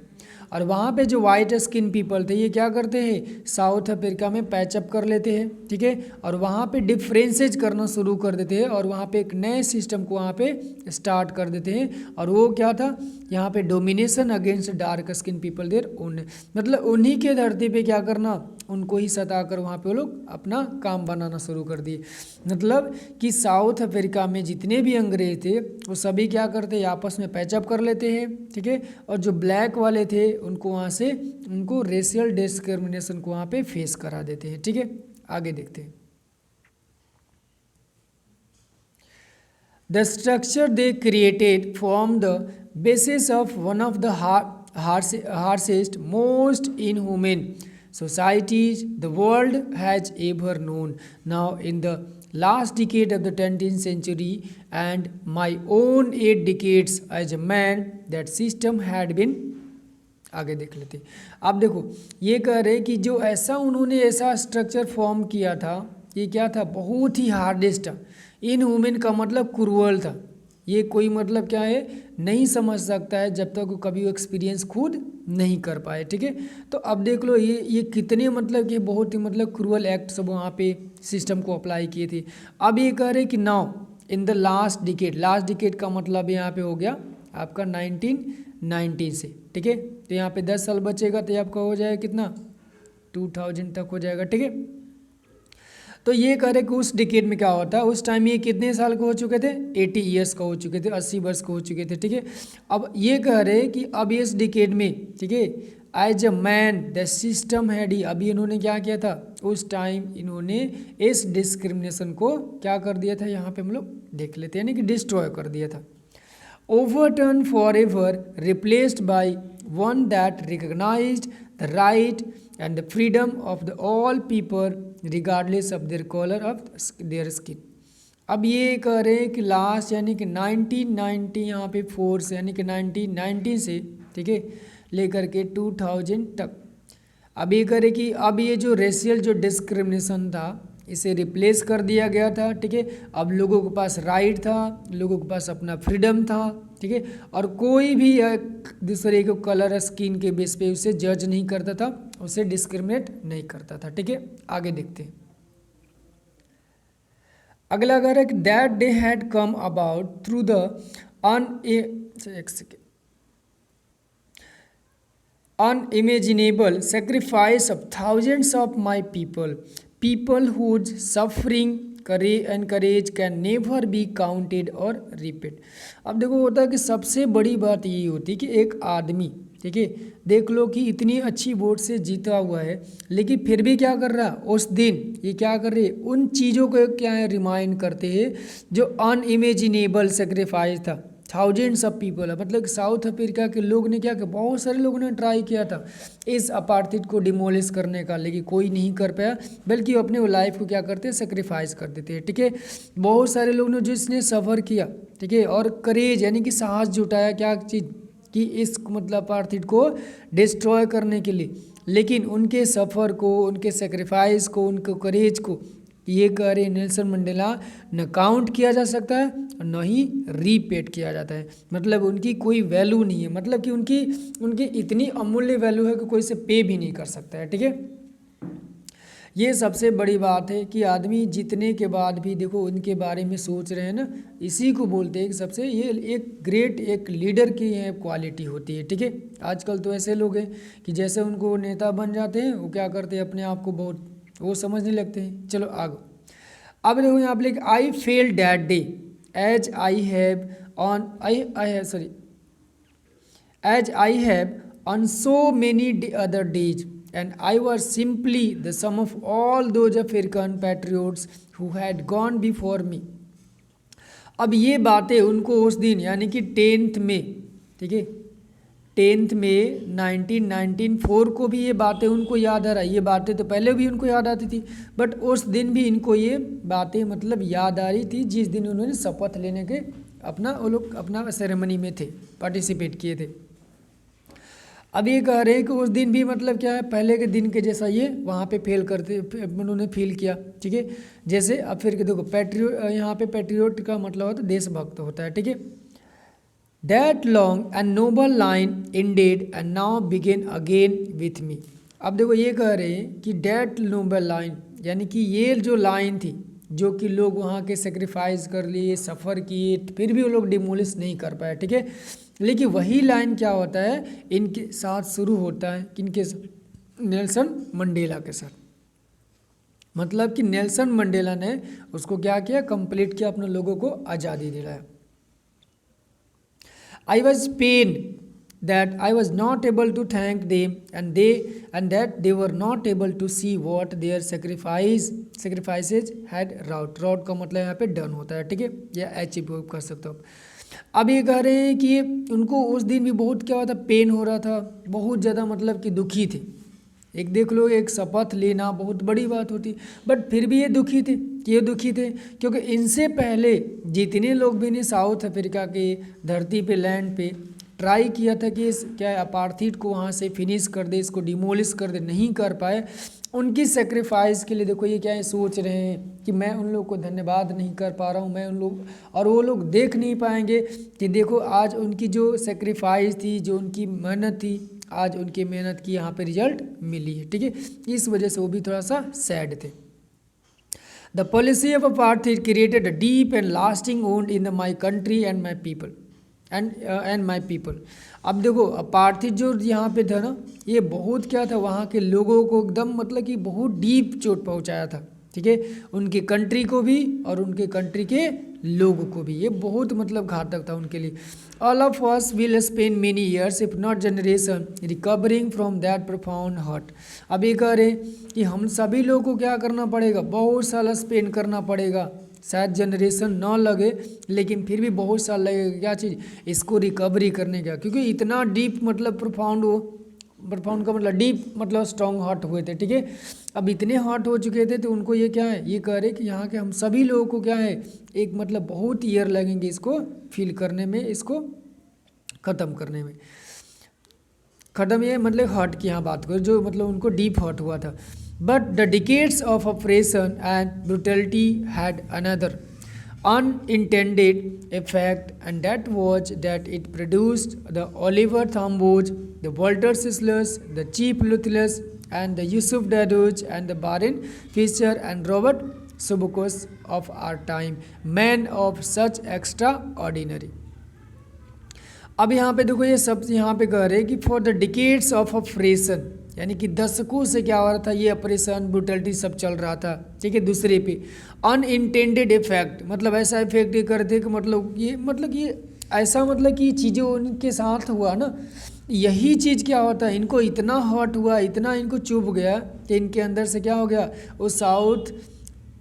और वहाँ पे जो वाइट स्किन पीपल थे ये क्या करते हैं, साउथ अफ्रीका में पैचअप कर लेते हैं। ठीक है, और वहाँ पे डिफ्रेंसेज करना शुरू कर देते हैं, और वहाँ पे एक नए सिस्टम को वहाँ पे स्टार्ट कर देते हैं। और वो क्या था, यहाँ पे domination against dark skin people देर उन, मतलब उन्हीं के धरती पे क्या करना, उनको ही सता कर वहाँ पे वो लोग अपना काम बनाना शुरू कर दिए। मतलब कि साउथ अफ्रीका में जितने भी अंग्रेज थे वो सभी क्या करते हैं, आपस में पैचअप कर लेते हैं। ठीक है, और जो ब्लैक वाले थे उनको वहाँ से उनको रेशियल डिस्क्रिमिनेशन को वहाँ पे फेस करा देते हैं। ठीक है, आगे देखते हैं। The structure they created form the basis of one of the harshest most inhuman societies the world has ever known. Now in the last decade of the 20th century and my own 8 decades as a man, that system had been, आगे देख लेते। अब देखो ये कह रहे कि जो ऐसा उन्होंने ऐसा स्ट्रक्चर फॉर्म किया था, ये क्या था, बहुत ही हार्डेस्ट था। इन वुमेन का मतलब क्रूअल था। ये कोई मतलब क्या है नहीं समझ सकता है जब तक वो कभी एक्सपीरियंस खुद नहीं कर पाए। ठीक है, तो अब देख लो ये कितने मतलब कि बहुत ही मतलब क्रूअल एक्ट सब वहाँ पे सिस्टम को अप्लाई किए थे। अब ये कह रहे कि now in the last decade का मतलब यहाँ पे हो गया आपका 1990 से। ठीक है, तो यहाँ पे 10 साल बचेगा तो आपका हो जाएगा कितना, 2000 तक हो जाएगा। ठीक है, तो ये कह रहे कि उस डिकेड में क्या होता है, उस टाइम ये कितने साल के हो चुके थे, 80 ईयर्स का हो चुके थे, 80 वर्ष के हो चुके थे। ठीक है, अब ये कह रहे कि अब इस डिकेड में, ठीक है, as a man the system had, अभी इन्होंने क्या किया था, उस टाइम इन्होंने इस डिस्क्रिमिनेशन को क्या कर दिया था, यहाँ पे हम लोग देख लेते हैं, यानी कि डिस्ट्रॉय कर दिया था। Overturn for ever, replaced by one that recognized the right and the freedom of the all people regardless of their color of their skin। अब ये कह रहे हैं कि लास्ट यानी कि 1990 यहाँ पे 4 से यानी कि 1990 से, ठीक है, लेकर के 2000 तक, अब ये कह रहे कि अब ये जो रेशियल जो डिस्क्रिमिनेशन था इसे रिप्लेस कर दिया गया था। ठीक है, अब लोगों के पास राइट था, लोगों के पास अपना फ्रीडम था। ठीक है, और कोई भी दूसरे को कलर स्किन के बेस पे उसे जज नहीं करता था, उसे डिस्क्रिमिनेट नहीं करता था। ठीक है, आगे देखते हैं। अगला अगर है that day had come about through the unimaginable sacrifice of thousands of my people whose suffering and courage can never be counted or repeated। अब देखो होता है कि सबसे बड़ी बात ये होती है कि एक आदमी ठीक है, देख लो कि इतनी अच्छी वोट से जीता हुआ है, लेकिन फिर भी क्या कर रहा है उस दिन, ये क्या कर रही है, उन चीज़ों को क्या है रिमाइंड करते हैं जो अनइमेजिनेबल सेक्रीफाइस था थाउजेंड्स ऑफ पीपल। मतलब साउथ अफ्रीका के लोग ने क्या किया, बहुत सारे लोगों ने ट्राई किया था इस अपार्थित को डिमोलिश करने का, लेकिन कोई नहीं कर पाया, बल्कि वो अपने लाइफ को क्या करते हैं, सेक्रीफाइस कर देते हैं। ठीक है, बहुत सारे लोग ने जिसने सफ़र किया, ठीक है, और करेज यानी कि साहस जुटाया क्या चीज़ कि इस मतलब अपार्थित को डिस्ट्रॉय करने के लिए, लेकिन उनके सफ़र को, उनके सेक्रीफाइस को, उनको करेज को ये कह रहे नेल्सन मंडेला न काउंट किया जा सकता है और न ही रीपेड किया जाता है। मतलब उनकी कोई वैल्यू नहीं है, मतलब कि उनकी इतनी अमूल्य वैल्यू है कि कोई इसे पे भी नहीं कर सकता है। ठीक है, ये सबसे बड़ी बात है कि आदमी जीतने के बाद भी देखो उनके बारे में सोच रहे हैं ना, इसी को बोलते हैं कि सबसे ये एक ग्रेट एक लीडर की ये क्वालिटी होती है। ठीक है, आजकल तो ऐसे लोग हैं कि जैसे उनको नेता बन जाते हैं वो क्या करते हैं, अपने आप को बहुत वो समझने लगते हैं। चलो आगे, अब देखो यहाँ पे I felt that day as I have on as I have on so many other days and I was simply the sum of all those African patriots who had gone before me। अब ये बातें उनको उस दिन यानी कि 10th में, ठीक है, 10th में 1994 को भी ये बातें उनको याद आ रहा है। ये बातें तो पहले भी उनको याद आती थी, बट उस दिन भी इनको ये बातें मतलब याद आ रही थी जिस दिन उन्होंने शपथ लेने के वो लोग अपना सेरेमनी में थे, पार्टिसिपेट किए थे। अब ये कह रहे हैं कि उस दिन भी मतलब क्या है, पहले के दिन के जैसा ये वहाँ पे फेल करते उन्होंने फील किया। ठीक है, जैसे अब फिर देखो यहाँ पे पैट्रियोट का मतलब होता है देशभक्त होता है। ठीक है, that long and noble line ended and now begin again with me. अब देखो ये कह रहे हैं कि दैट नोबल लाइन यानी कि ये जो लाइन थी जो कि लोग वहाँ के सेक्रीफाइस कर लिए, सफ़र किए, फिर भी वो लोग डिमोलिश नहीं कर पाए। ठीक है, लेकिन वही लाइन क्या होता है, इनके साथ शुरू होता है, किनके, नेल्सन मंडेला के साथ। मतलब कि नेल्सन मंडेला ने उसको क्या किया, कंप्लीट किया, अपने लोगों को आज़ादी दिलाया। I was pain that I was not able to thank them and that they were not able to see what their sacrifices had wrought। wrought का मतलब यहाँ पे डन होता है। ठीक है, या अचीव कर सकते हो। अब ये कह रहे हैं कि उनको उस दिन भी बहुत क्या हुआ था, पेन हो रहा था, बहुत ज़्यादा मतलब कि दुखी थे। एक देख लो, एक शपथ लेना बहुत बड़ी बात होती, बट फिर भी ये दुखी थे। ये दुखी थे क्योंकि इनसे पहले जितने लोग भी ने साउथ अफ्रीका के धरती पे, लैंड पे ट्राई किया था कि इस क्या अपार्थित को वहाँ से फिनिश कर दे, इसको डिमोलिश कर दे, नहीं कर पाए। उनकी सेक्रीफाइस के लिए देखो ये क्या है, सोच रहे हैं कि मैं उन लोग को धन्यवाद नहीं कर पा रहा हूँ, मैं उन लोग, और वो लोग देख नहीं पाएंगे कि देखो आज उनकी जो सेक्रीफाइस थी, जो उनकी मेहनत थी, आज उनकी मेहनत की यहाँ पे रिजल्ट मिली है। ठीक है, इस वजह से वो भी थोड़ा सा सैड थे। The policy of apartheid created a deep and lasting wound in my country and my people and my people. अब देखो अपार्थित जो यहाँ पे था ना, ये बहुत क्या था, वहाँ के लोगों को एकदम मतलब कि बहुत डीप चोट पहुँचाया था। ठीक है, उनकी कंट्री को भी और उनके कंट्री के लोगों को भी, ये बहुत मतलब घातक था उनके लिए। All of us will spend many years if not generation recovering from that profound hurt. अब ये कह रहे कि हम सभी लोगों को क्या करना पड़ेगा, बहुत साल स्पेंड करना पड़ेगा, शायद जनरेशन ना लगे लेकिन फिर भी बहुत साल लगेगा, क्या चीज़, इसको रिकवरी करने का, क्योंकि इतना डीप मतलब प्रोफाउंड का मतलब डीप मतलब स्ट्रॉन्ग हार्ट हुए थे। ठीक है, अब इतने हार्ट हो चुके थे तो उनको ये क्या है, ये कह रहे कि यहाँ के हम सभी लोगों को क्या है, एक मतलब बहुत ईयर लगेंगे इसको फील करने में, इसको ख़त्म करने में। ख़त्म ये मतलब हार्ट की यहाँ बात करो, जो मतलब उनको डीप हार्ट हुआ था। But the decades of oppression and brutality had another unintended effect, and that was that it produced the Oliver Thambos, the Walter Sislers, the Chief Luthless, and the Yusuf Dadouch, and the Baron Fisher and Robert Sobukos of our time, men of such extraordinary। अब यहाँ पे देखो ये सब यहाँ पे कह रहे हैं कि for the decades of operation, यानी कि दशकों से क्या हो रहा था, ये ऑपरेशन ब्रूटलिटी सब चल रहा था। ठीक है, दूसरे पे अनइंटेंडेड इफेक्ट, मतलब ऐसा इफेक्ट ये करते कि मतलब ये ऐसा मतलब कि चीज़ें उनके साथ हुआ ना, यही चीज़ क्या होता है, इनको इतना हॉट हुआ, इतना इनको चुभ गया कि इनके अंदर से क्या हो गया, वो साउथ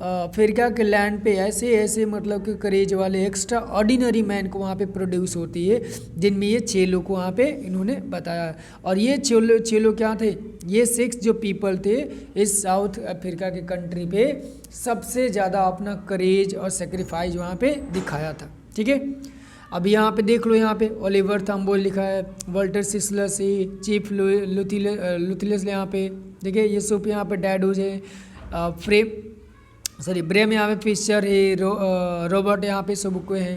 अफ्रीका के लैंड पे ऐसे ऐसे मतलब कि करेज वाले एक्स्ट्रा ऑर्डिनरी मैन को वहाँ पे प्रोड्यूस होती है, जिनमें ये 6 लोग को वहाँ पे इन्होंने बताया। और ये 6 लोग क्या थे, ये 6 जो पीपल थे इस साउथ अफ्रीका के कंट्री पे सबसे ज़्यादा अपना करेज और सेक्रीफाइस वहाँ पे दिखाया था। ठीक है, अब यहाँ पे देख लो, यहाँ पे ओलिवर थम्बोल लिखा है, वॉल्टर सिसलस है, चीफ लुथिलस यहाँ पे देखिए, ये सब यहाँ पे डैडूज है, ब्रेम यहाँ पे फिशर है, रॉबर्ट यहाँ पे सबको है।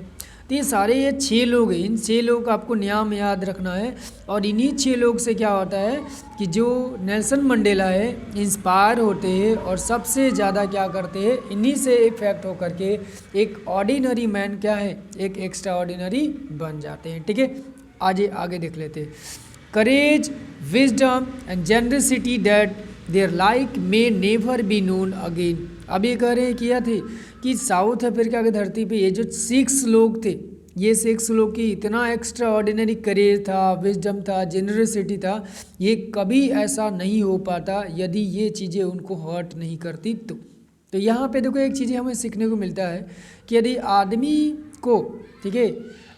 तो ये सारे ये 6 लोग हैं, इन 6 लोग का आपको नाम याद रखना है। और इन्हीं 6 लोग से क्या होता है कि जो नेल्सन मंडेला है इंस्पायर होते हैं और सबसे ज़्यादा क्या करते हैं, इन्हीं से इफेक्ट होकर के एक ऑर्डिनरी मैन क्या है, एक एक्स्ट्रा ऑर्डिनरी बन जाते हैं। ठीक है, आगे देख लेते हैं। Courage, wisdom and generosity that their like may never be known again. अब ये कह रहे हैं किया थे कि साउथ अफ्रीका की धरती पे ये जो 6 लोग थे, ये 6 लोग की इतना एक्स्ट्रा ऑर्डिनरी करेज था, विजडम था, जेनरसिटी था, ये कभी ऐसा नहीं हो पाता यदि ये चीज़ें उनको हर्ट नहीं करती तो यहाँ पे देखो एक चीज़ें हमें सीखने को मिलता है कि यदि आदमी को, ठीक है,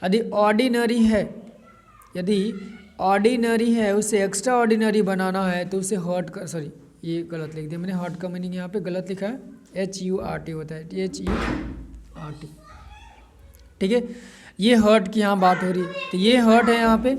यदि ऑर्डिनरी है उसे एक्स्ट्रा ऑर्डिनरी बनाना है तो उसे ये गलत लिख दिया मैंने, हर्ट का मीनिंग यहाँ पे गलत लिखा है, HURT होता है, HURT। ठीक है, ये हर्ट की यहाँ बात हो रही है, तो ये हर्ट है यहाँ पे।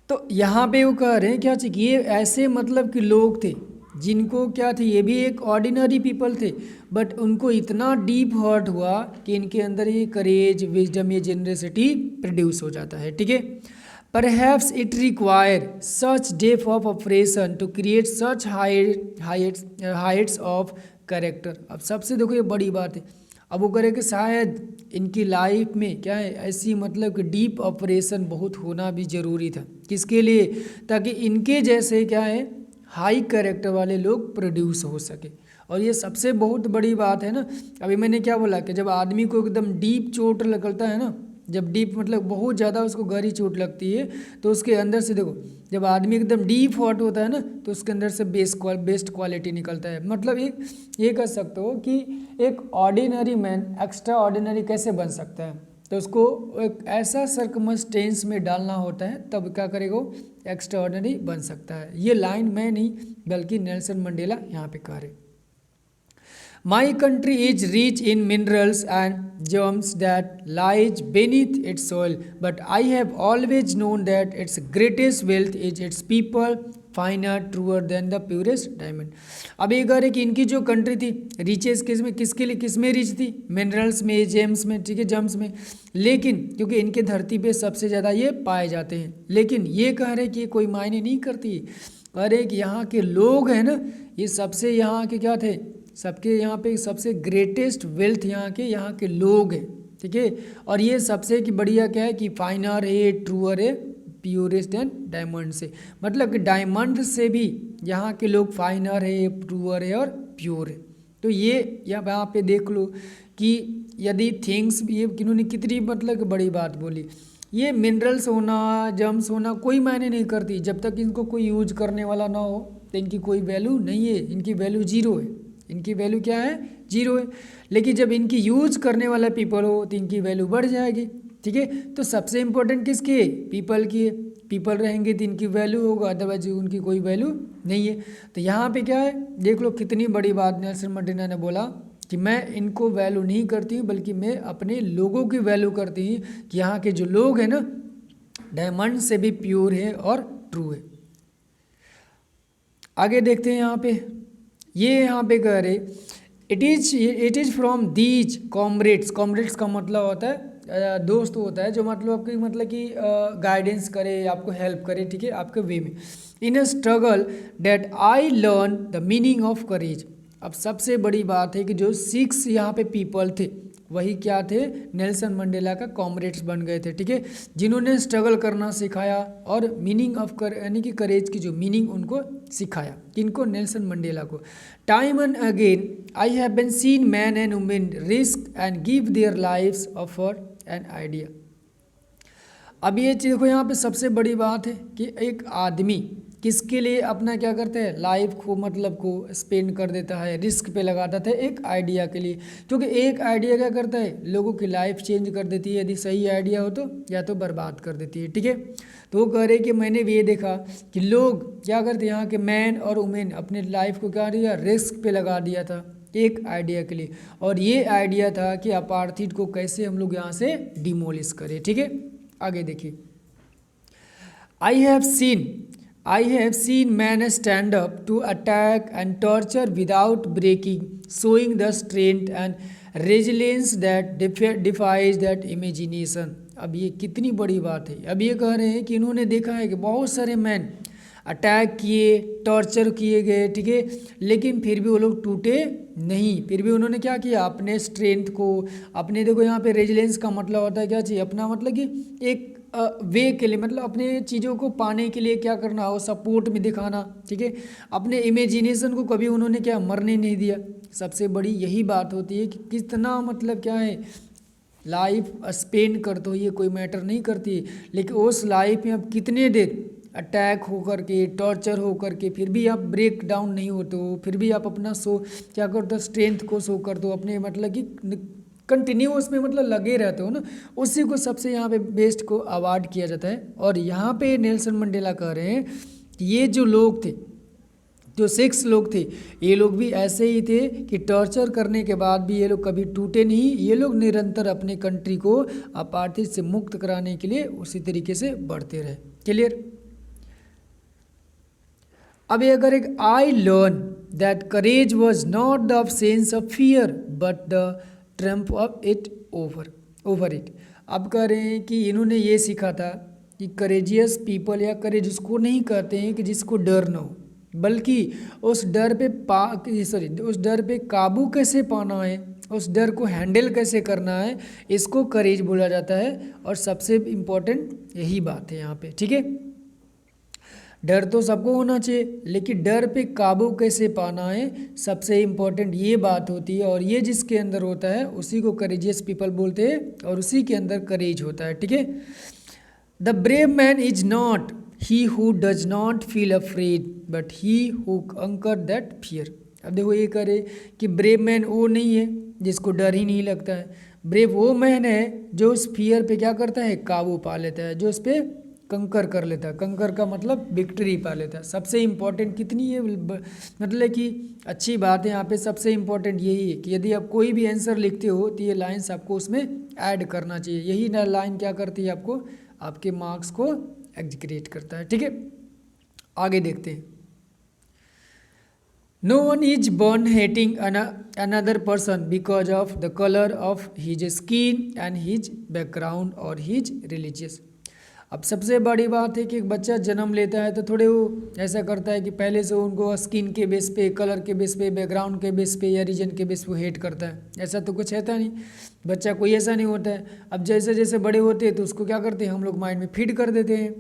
तो यहाँ पे वो कह रहे हैं क्या चाहिए, ये ऐसे मतलब कि लोग थे जिनको क्या थे, ये भी एक ऑर्डिनरी पीपल थे, बट उनको इतना डीप हर्ट हुआ कि इनके अंदर ये करेज, विजडम, ये जेनरसिटी प्रोड्यूस हो जाता है। ठीक है, Perhaps it require such depth of operation to create such heights of character। अब सबसे देखो ये बड़ी बात है, अब वो करे कि शायद इनकी लाइफ में क्या है, ऐसी मतलब कि डीप ऑपरेशन बहुत होना भी ज़रूरी था, किसके लिए, ताकि इनके जैसे क्या है हाई कैरेक्टर वाले लोग प्रोड्यूस हो सके। और ये सबसे बहुत बड़ी बात है ना, अभी मैंने क्या बोला कि जब आदमी को एकदम डीप चोट लगता है ना, जब डीप मतलब बहुत ज़्यादा उसको गहरी चोट लगती है तो उसके अंदर से देखो, जब आदमी एकदम डीप हॉट होता है ना तो उसके अंदर से बेस्ट क्वालिटी निकलता है। मतलब एक ये कह सकते हो कि एक ऑर्डिनरी मैन एक्स्ट्रा ऑर्डिनरी कैसे बन सकता है, तो उसको एक ऐसा सर्कमस्टेंस में डालना होता है तब क्या करेगा, एक्स्ट्रा ऑर्डिनरी बन सकता है। ये लाइन मैं नहीं बल्कि नेल्सन मंडेला यहाँ पे कह रहे। My country is rich in minerals and gems that lies beneath its soil, but I have always known that its greatest wealth is its people, finer, truer than the purest diamond। अब ये कह रहे कि इनकी जो country थी riches किसमें rich थी, मिनरल्स में, जेम्स में, ठीक है, जेम्स में, लेकिन क्योंकि इनके धरती पे सबसे ज़्यादा ये पाए जाते हैं, लेकिन ये कह रहे कि ये कोई मायने नहीं करती। कह रहे कि यहाँ के लोग हैं ना, ये सबसे यहाँ के क्या थे, सबके यहाँ पे सबसे ग्रेटेस्ट वेल्थ यहाँ के लोग हैं। ठीक है, और ये सबसे की बढ़िया क्या है कि फाइनर है, ट्रूअर है, प्योरेस्ट एंड डायमंड से, मतलब कि डायमंड से भी यहाँ के लोग फाइनर है, ट्रूअर है और प्योर है। तो ये यहाँ पे देख लो कि यदि थिंग्स ये किन्होंने कितनी मतलब कि बड़ी बात बोली, ये मिनरल्स होना, जम्स होना कोई मायने नहीं करती, जब तक इनको कोई यूज करने वाला ना हो तो इनकी कोई वैल्यू नहीं है, इनकी वैल्यू जीरो है, इनकी वैल्यू क्या है, जीरो है। लेकिन जब इनकी यूज करने वाला पीपल हो तो इनकी वैल्यू बढ़ जाएगी। ठीक है, तो सबसे इम्पोर्टेंट किसकी है, पीपल की है, पीपल रहेंगे तो इनकी वैल्यू होगा, अदरवाइज उनकी कोई वैल्यू नहीं है। तो यहाँ पे क्या है, देख लो कितनी बड़ी बात नेल्सन मंडेला ने बोला कि मैं इनको वैल्यू नहीं करती हूँ बल्कि मैं अपने लोगों की वैल्यू करती हूँ, कि यहाँ के जो लोग हैं ना डायमंड से भी प्योर है और ट्रू है। आगे देखते हैं यहाँ पे, ये यहाँ पे कह रहे it is from these comrades. Comrades का मतलब होता है दोस्त होता है जो मतलब कि गाइडेंस करे, आपको हेल्प करे, ठीक है, आपके वे में। In a struggle that I learn the meaning of courage. अब सबसे बड़ी बात है कि जो 6 यहाँ पे पीपल थे वही क्या थे, नेल्सन मंडेला का कॉमरेड्स बन गए थे। ठीक है, जिन्होंने स्ट्रगल करना सिखाया और मीनिंग ऑफ यानी कि करेज की जो मीनिंग उनको सिखाया, किनको, नेल्सन मंडेला को। Time and again I have been seen man and women risk and give their lives for an idea. अब ये चीज़ देखो, यहाँ पे सबसे बड़ी बात है कि एक आदमी किसके लिए अपना क्या करता है, लाइफ को मतलब को स्पेंड कर देता है, रिस्क पे लगाता था एक आइडिया के लिए, क्योंकि एक आइडिया क्या करता है, लोगों की लाइफ चेंज कर देती है, यदि सही आइडिया हो तो, या तो बर्बाद कर देती है। ठीक है, तो वो कह रहे कि मैंने ये देखा कि लोग क्या करते, यहाँ के मैन और वुमेन अपने लाइफ को क्या दिया, रिस्क पे लगा दिया था एक आइडिया के लिए, और ये आइडिया था कि अपार्थिड को कैसे हम लोग यहाँ से डिमोलिश करें। ठीक है, आगे देखिए, I have seen men stand up to attack and torture without breaking, showing the strength and resilience that defies that imagination। अब ये कितनी बड़ी बात है। अब ये कह रहे हैं कि इन्होंने देखा है कि बहुत सारे मैन अटैक किए, टॉर्चर किए गए, ठीक है, लेकिन फिर भी वो लोग टूटे नहीं। फिर भी उन्होंने क्या किया, अपने स्ट्रेंथ को, अपने, देखो यहाँ पे रेजिलेंस का मतलब होता है क्या चाहिए, अपना मतलब कि एक वे के लिए, मतलब अपने चीज़ों को पाने के लिए क्या करना हो, सपोर्ट में दिखाना। ठीक है, अपने इमेजिनेशन को कभी उन्होंने क्या मरने नहीं दिया। सबसे बड़ी यही बात होती है कि कितना मतलब क्या है, लाइफ स्पेंड करते हो ये कोई मैटर नहीं करती, लेकिन उस लाइफ में आप कितने देर अटैक होकर के, टॉर्चर होकर के, फिर भी आप ब्रेक डाउन नहीं होते हो, फिर भी आप अपना क्या करते हो, स्ट्रेंथ को शो करते हो, अपने मतलब कि कंटिन्यू उसमें मतलब लगे रहते हो ना, उसी को सबसे यहाँ पे बेस्ट को अवार्ड किया जाता है। और यहाँ पे नेल्सन मंडेला कह रहे हैं कि ये जो लोग थे, जो 6 लोग थे, ये लोग भी ऐसे ही थे कि टॉर्चर करने के बाद भी ये लोग कभी टूटे नहीं, ये लोग निरंतर अपने कंट्री को अपार्थिड से मुक्त कराने के लिए उसी तरीके से बढ़ते रहे। क्लियर। अब अगर एक I learn that courage was not the absence of fear but the Trump of it over it. अब कह रहे हैं कि इन्होंने ये सीखा था कि करेजियस पीपल, या करेज उसको नहीं कहते हैं कि जिसको डर ना हो, बल्कि उस डर पे काबू कैसे पाना है, उस डर को हैंडल कैसे करना है, इसको करेज बोला जाता है। और सबसे इम्पोर्टेंट यही बात है यहाँ पे। ठीक है, डर तो सबको होना चाहिए, लेकिन डर पे काबू कैसे पाना है, सबसे इम्पोर्टेंट ये बात होती है। और ये जिसके अंदर होता है उसी को करेजियस पीपल बोलते हैं, और उसी के अंदर करेज होता है। ठीक है, the brave man is not he who does not feel afraid but he who कंकर दैट फियर। अब देखो ये करे कि ब्रेव मैन वो नहीं है जिसको डर ही नहीं लगता है, ब्रेव वो मैन है जो उस फियर पे क्या करता है, काबू पा लेता है, जो उस पर कंकर कर लेता है। कंकर का मतलब विक्ट्री पा लेता है। सबसे इम्पोर्टेंट कितनी है, मतलब कि अच्छी बात है यहाँ पे। सबसे इम्पोर्टेंट यही है कि यदि आप कोई भी आंसर लिखते हो तो ये लाइन्स आपको उसमें ऐड करना चाहिए। यही ना लाइन क्या करती है, आपको आपके मार्क्स को एग्जीक्यूट करता है। ठीक है, आगे देखते हैं। No one is born hating another person because of the colour of his skin and his background और हिज रिलीजियस। अब सबसे बड़ी बात है कि एक बच्चा जन्म लेता है तो थोड़े वो ऐसा करता है कि पहले से उनको स्किन के बेस पे, कलर के बेस पे, बैकग्राउंड के बेस पे या रीजन के बेस पे हेट करता है। ऐसा तो कुछ रहता नहीं, बच्चा कोई ऐसा नहीं होता है। अब जैसे जैसे बड़े होते हैं तो उसको क्या करते हैं, हम लोग माइंड में फीड कर देते हैं।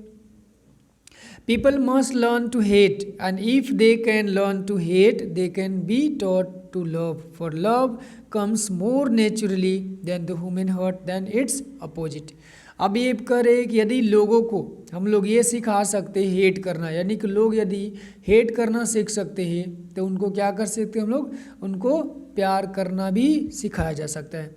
People must learn to hate and if they can learn to hate they can be taught to love, for love comes more naturally than the human heart than its opposite. अब ये कह रहे हैं कि यदि लोगों को हम लोग ये सिखा सकते हैं हेट करना, यानी कि लोग यदि हेट करना सीख सकते हैं तो उनको क्या कर सकते हैं, हम लोग उनको प्यार करना भी सिखाया जा सकता है।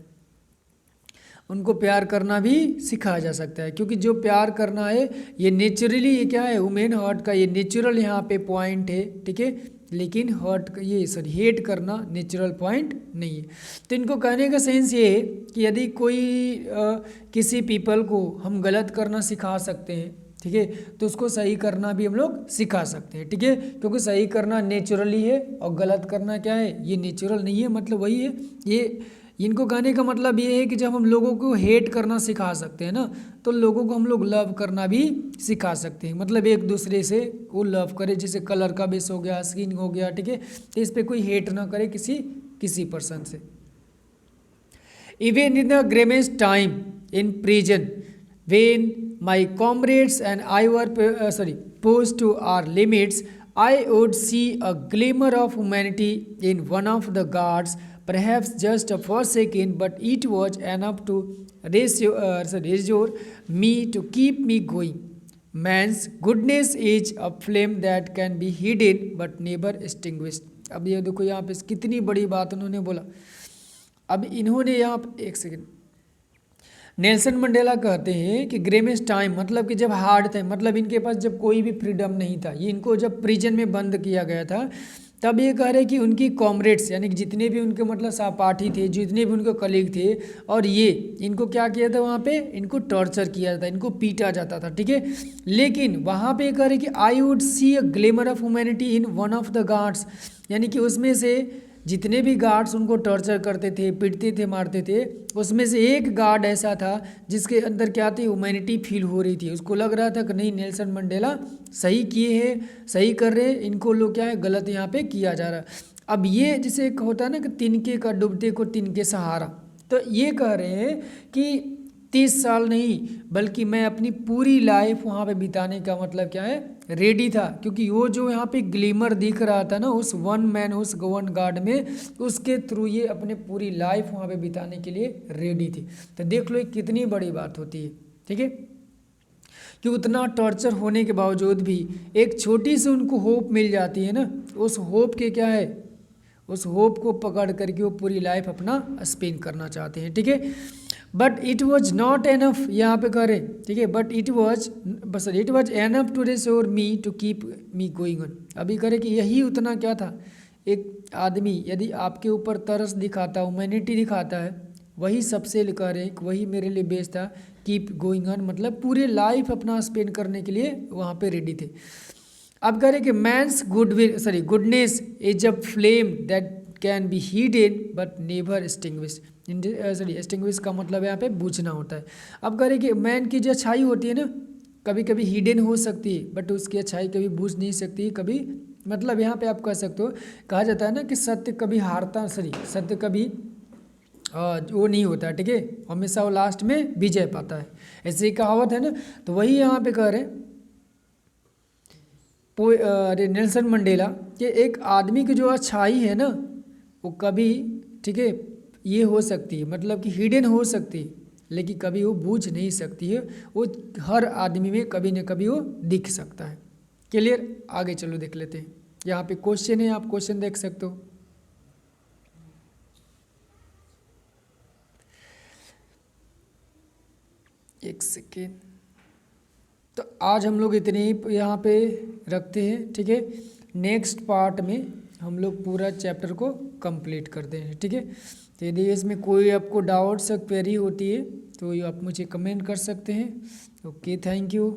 उनको प्यार करना भी सिखाया जा सकता है, क्योंकि जो प्यार करना है ये नेचुरली, ये क्या है, ह्यूमन हार्ट का ये नेचुरल यहाँ पे पॉइंट है। ठीक है, लेकिन हेट करना नेचुरल पॉइंट नहीं है। तो इनको कहने का सेंस ये है कि यदि कोई किसी पीपल को हम गलत करना सिखा सकते हैं, ठीक है, तो उसको सही करना भी हम लोग सिखा सकते हैं। ठीक है, क्योंकि सही करना नेचुरली है और गलत करना क्या है, ये नेचुरल नहीं है। मतलब वही है, ये इनको कहने का मतलब ये है कि जब हम लोगों को हेट करना सिखा सकते हैं ना, तो लोगों को हम लोग लव करना भी सिखा सकते हैं। मतलब एक दूसरे से वो लव करे, जैसे कलर का बेस हो गया, स्किन हो गया, ठीक है, तो इस पे कोई हेट ना करे किसी पर्सन से। Even in the grimmest time in prison when my comrades and I were pushed to our limits, I would see a glimmer of humanity in one of the guards, perhaps just for a second, but it was enough to reassure me to keep me going. Man's goodness is a flame that can be hidden but never extinguished. अब ये देखो यहाँ पे कितनी बड़ी बात उन्होंने बोला। अब इन्होंने यहाँ पे एक सेकेंड, नेल्सन मंडेला कहते हैं कि ग्रेमेस्ट टाइम मतलब कि जब हार्ड थे, मतलब इनके पास जब कोई भी फ्रीडम नहीं था, ये इनको जब प्रिजन में बंद किया गया था, तब ये कह रहे कि उनकी कॉमरेड्स यानी कि जितने भी उनके मतलब सहपाठी थे, जितने भी उनके कलीग थे, और ये इनको क्या किया था वहाँ पे, इनको टॉर्चर किया जाता, इनको पीटा जाता था, ठीक है। लेकिन वहाँ पे कह रहे कि I would see a glamour of humanity in one of the guards, यानी कि उसमें से जितने भी गार्ड्स उनको टॉर्चर करते थे, पीटते थे, मारते थे, उसमें से एक गार्ड ऐसा था जिसके अंदर क्या थी, ह्यूमैनिटी फील हो रही थी। उसको लग रहा था कि नहीं, नेल्सन मंडेला सही किए हैं, सही कर रहे हैं, इनको लोग क्या है गलत यहाँ पे किया जा रहा है। अब ये जिसे एक होता है ना कि तिनके का डूबते को तिनके सहारा, तो ये कह रहे हैं कि 30 साल नहीं बल्कि मैं अपनी पूरी लाइफ वहाँ पे बिताने का मतलब क्या है, रेडी था, क्योंकि वो जो यहाँ पे ग्लिमर दिख रहा था ना उस वन मैन, उस वन गार्ड में, उसके थ्रू ये अपने पूरी लाइफ वहाँ पे बिताने के लिए रेडी थे। तो देख लो कितनी बड़ी बात होती है, ठीक है, कि उतना टॉर्चर होने के बावजूद भी एक छोटी सी उनको होप मिल जाती है ना, उस होप के क्या है, उस होप को पकड़ करके वो पूरी लाइफ अपना स्पेंड करना चाहते हैं, ठीक है। But it was not enough, यहाँ पे करे, ठीक है, but it was enough to reassure me to keep me going on. अभी करे कि यही उतना क्या था, एक आदमी यदि आपके ऊपर तरस दिखाता, ह्यूमैनिटी दिखाता है, वही सबसे कह रहे वही मेरे लिए बेस्ट था, कीप गोइंग ऑन मतलब पूरे लाइफ अपना स्पेंड करने के लिए वहाँ पे रेडी थे। अब कह रहे कि man's goodness is a flame that can be hidden but never extinguish. Extinguish का मतलब यहाँ पे बुझना होता है। अब कह रहे कि मैन की जो अच्छाई होती है ना, कभी कभी हिडन हो सकती है बट उसकी अच्छाई कभी बुझ नहीं सकती, कभी मतलब यहाँ पे आप कह सकते हो, कहा जाता है ना कि सत्य कभी हारता, सत्य कभी वो नहीं होता है, ठीक है, हमेशा वो लास्ट में विजय पाता है, ऐसे ही कहावत है ना। तो वही यहाँ पे कह रहे नेल्सन मंडेला कि एक आदमी की जो अच्छाई है ना वो कभी, ठीक है, ये हो सकती है मतलब कि हिडन हो सकती है, लेकिन कभी वो बूझ नहीं सकती है, वो हर आदमी में कभी न कभी वो दिख सकता है। क्लियर, आगे चलो देख लेते हैं। यहाँ पे क्वेश्चन है, आप क्वेश्चन देख सकते हो। एक सेकेंड, तो आज हम लोग इतने ही यहाँ पे रखते हैं, ठीक है। नेक्स्ट पार्ट में हम लोग पूरा चैप्टर को कंप्लीट करते हैं, ठीक है। तो यदि इसमें कोई आपको डाउट्स या क्वेरी होती है तो आप मुझे कमेंट कर सकते हैं। Okay, thank you.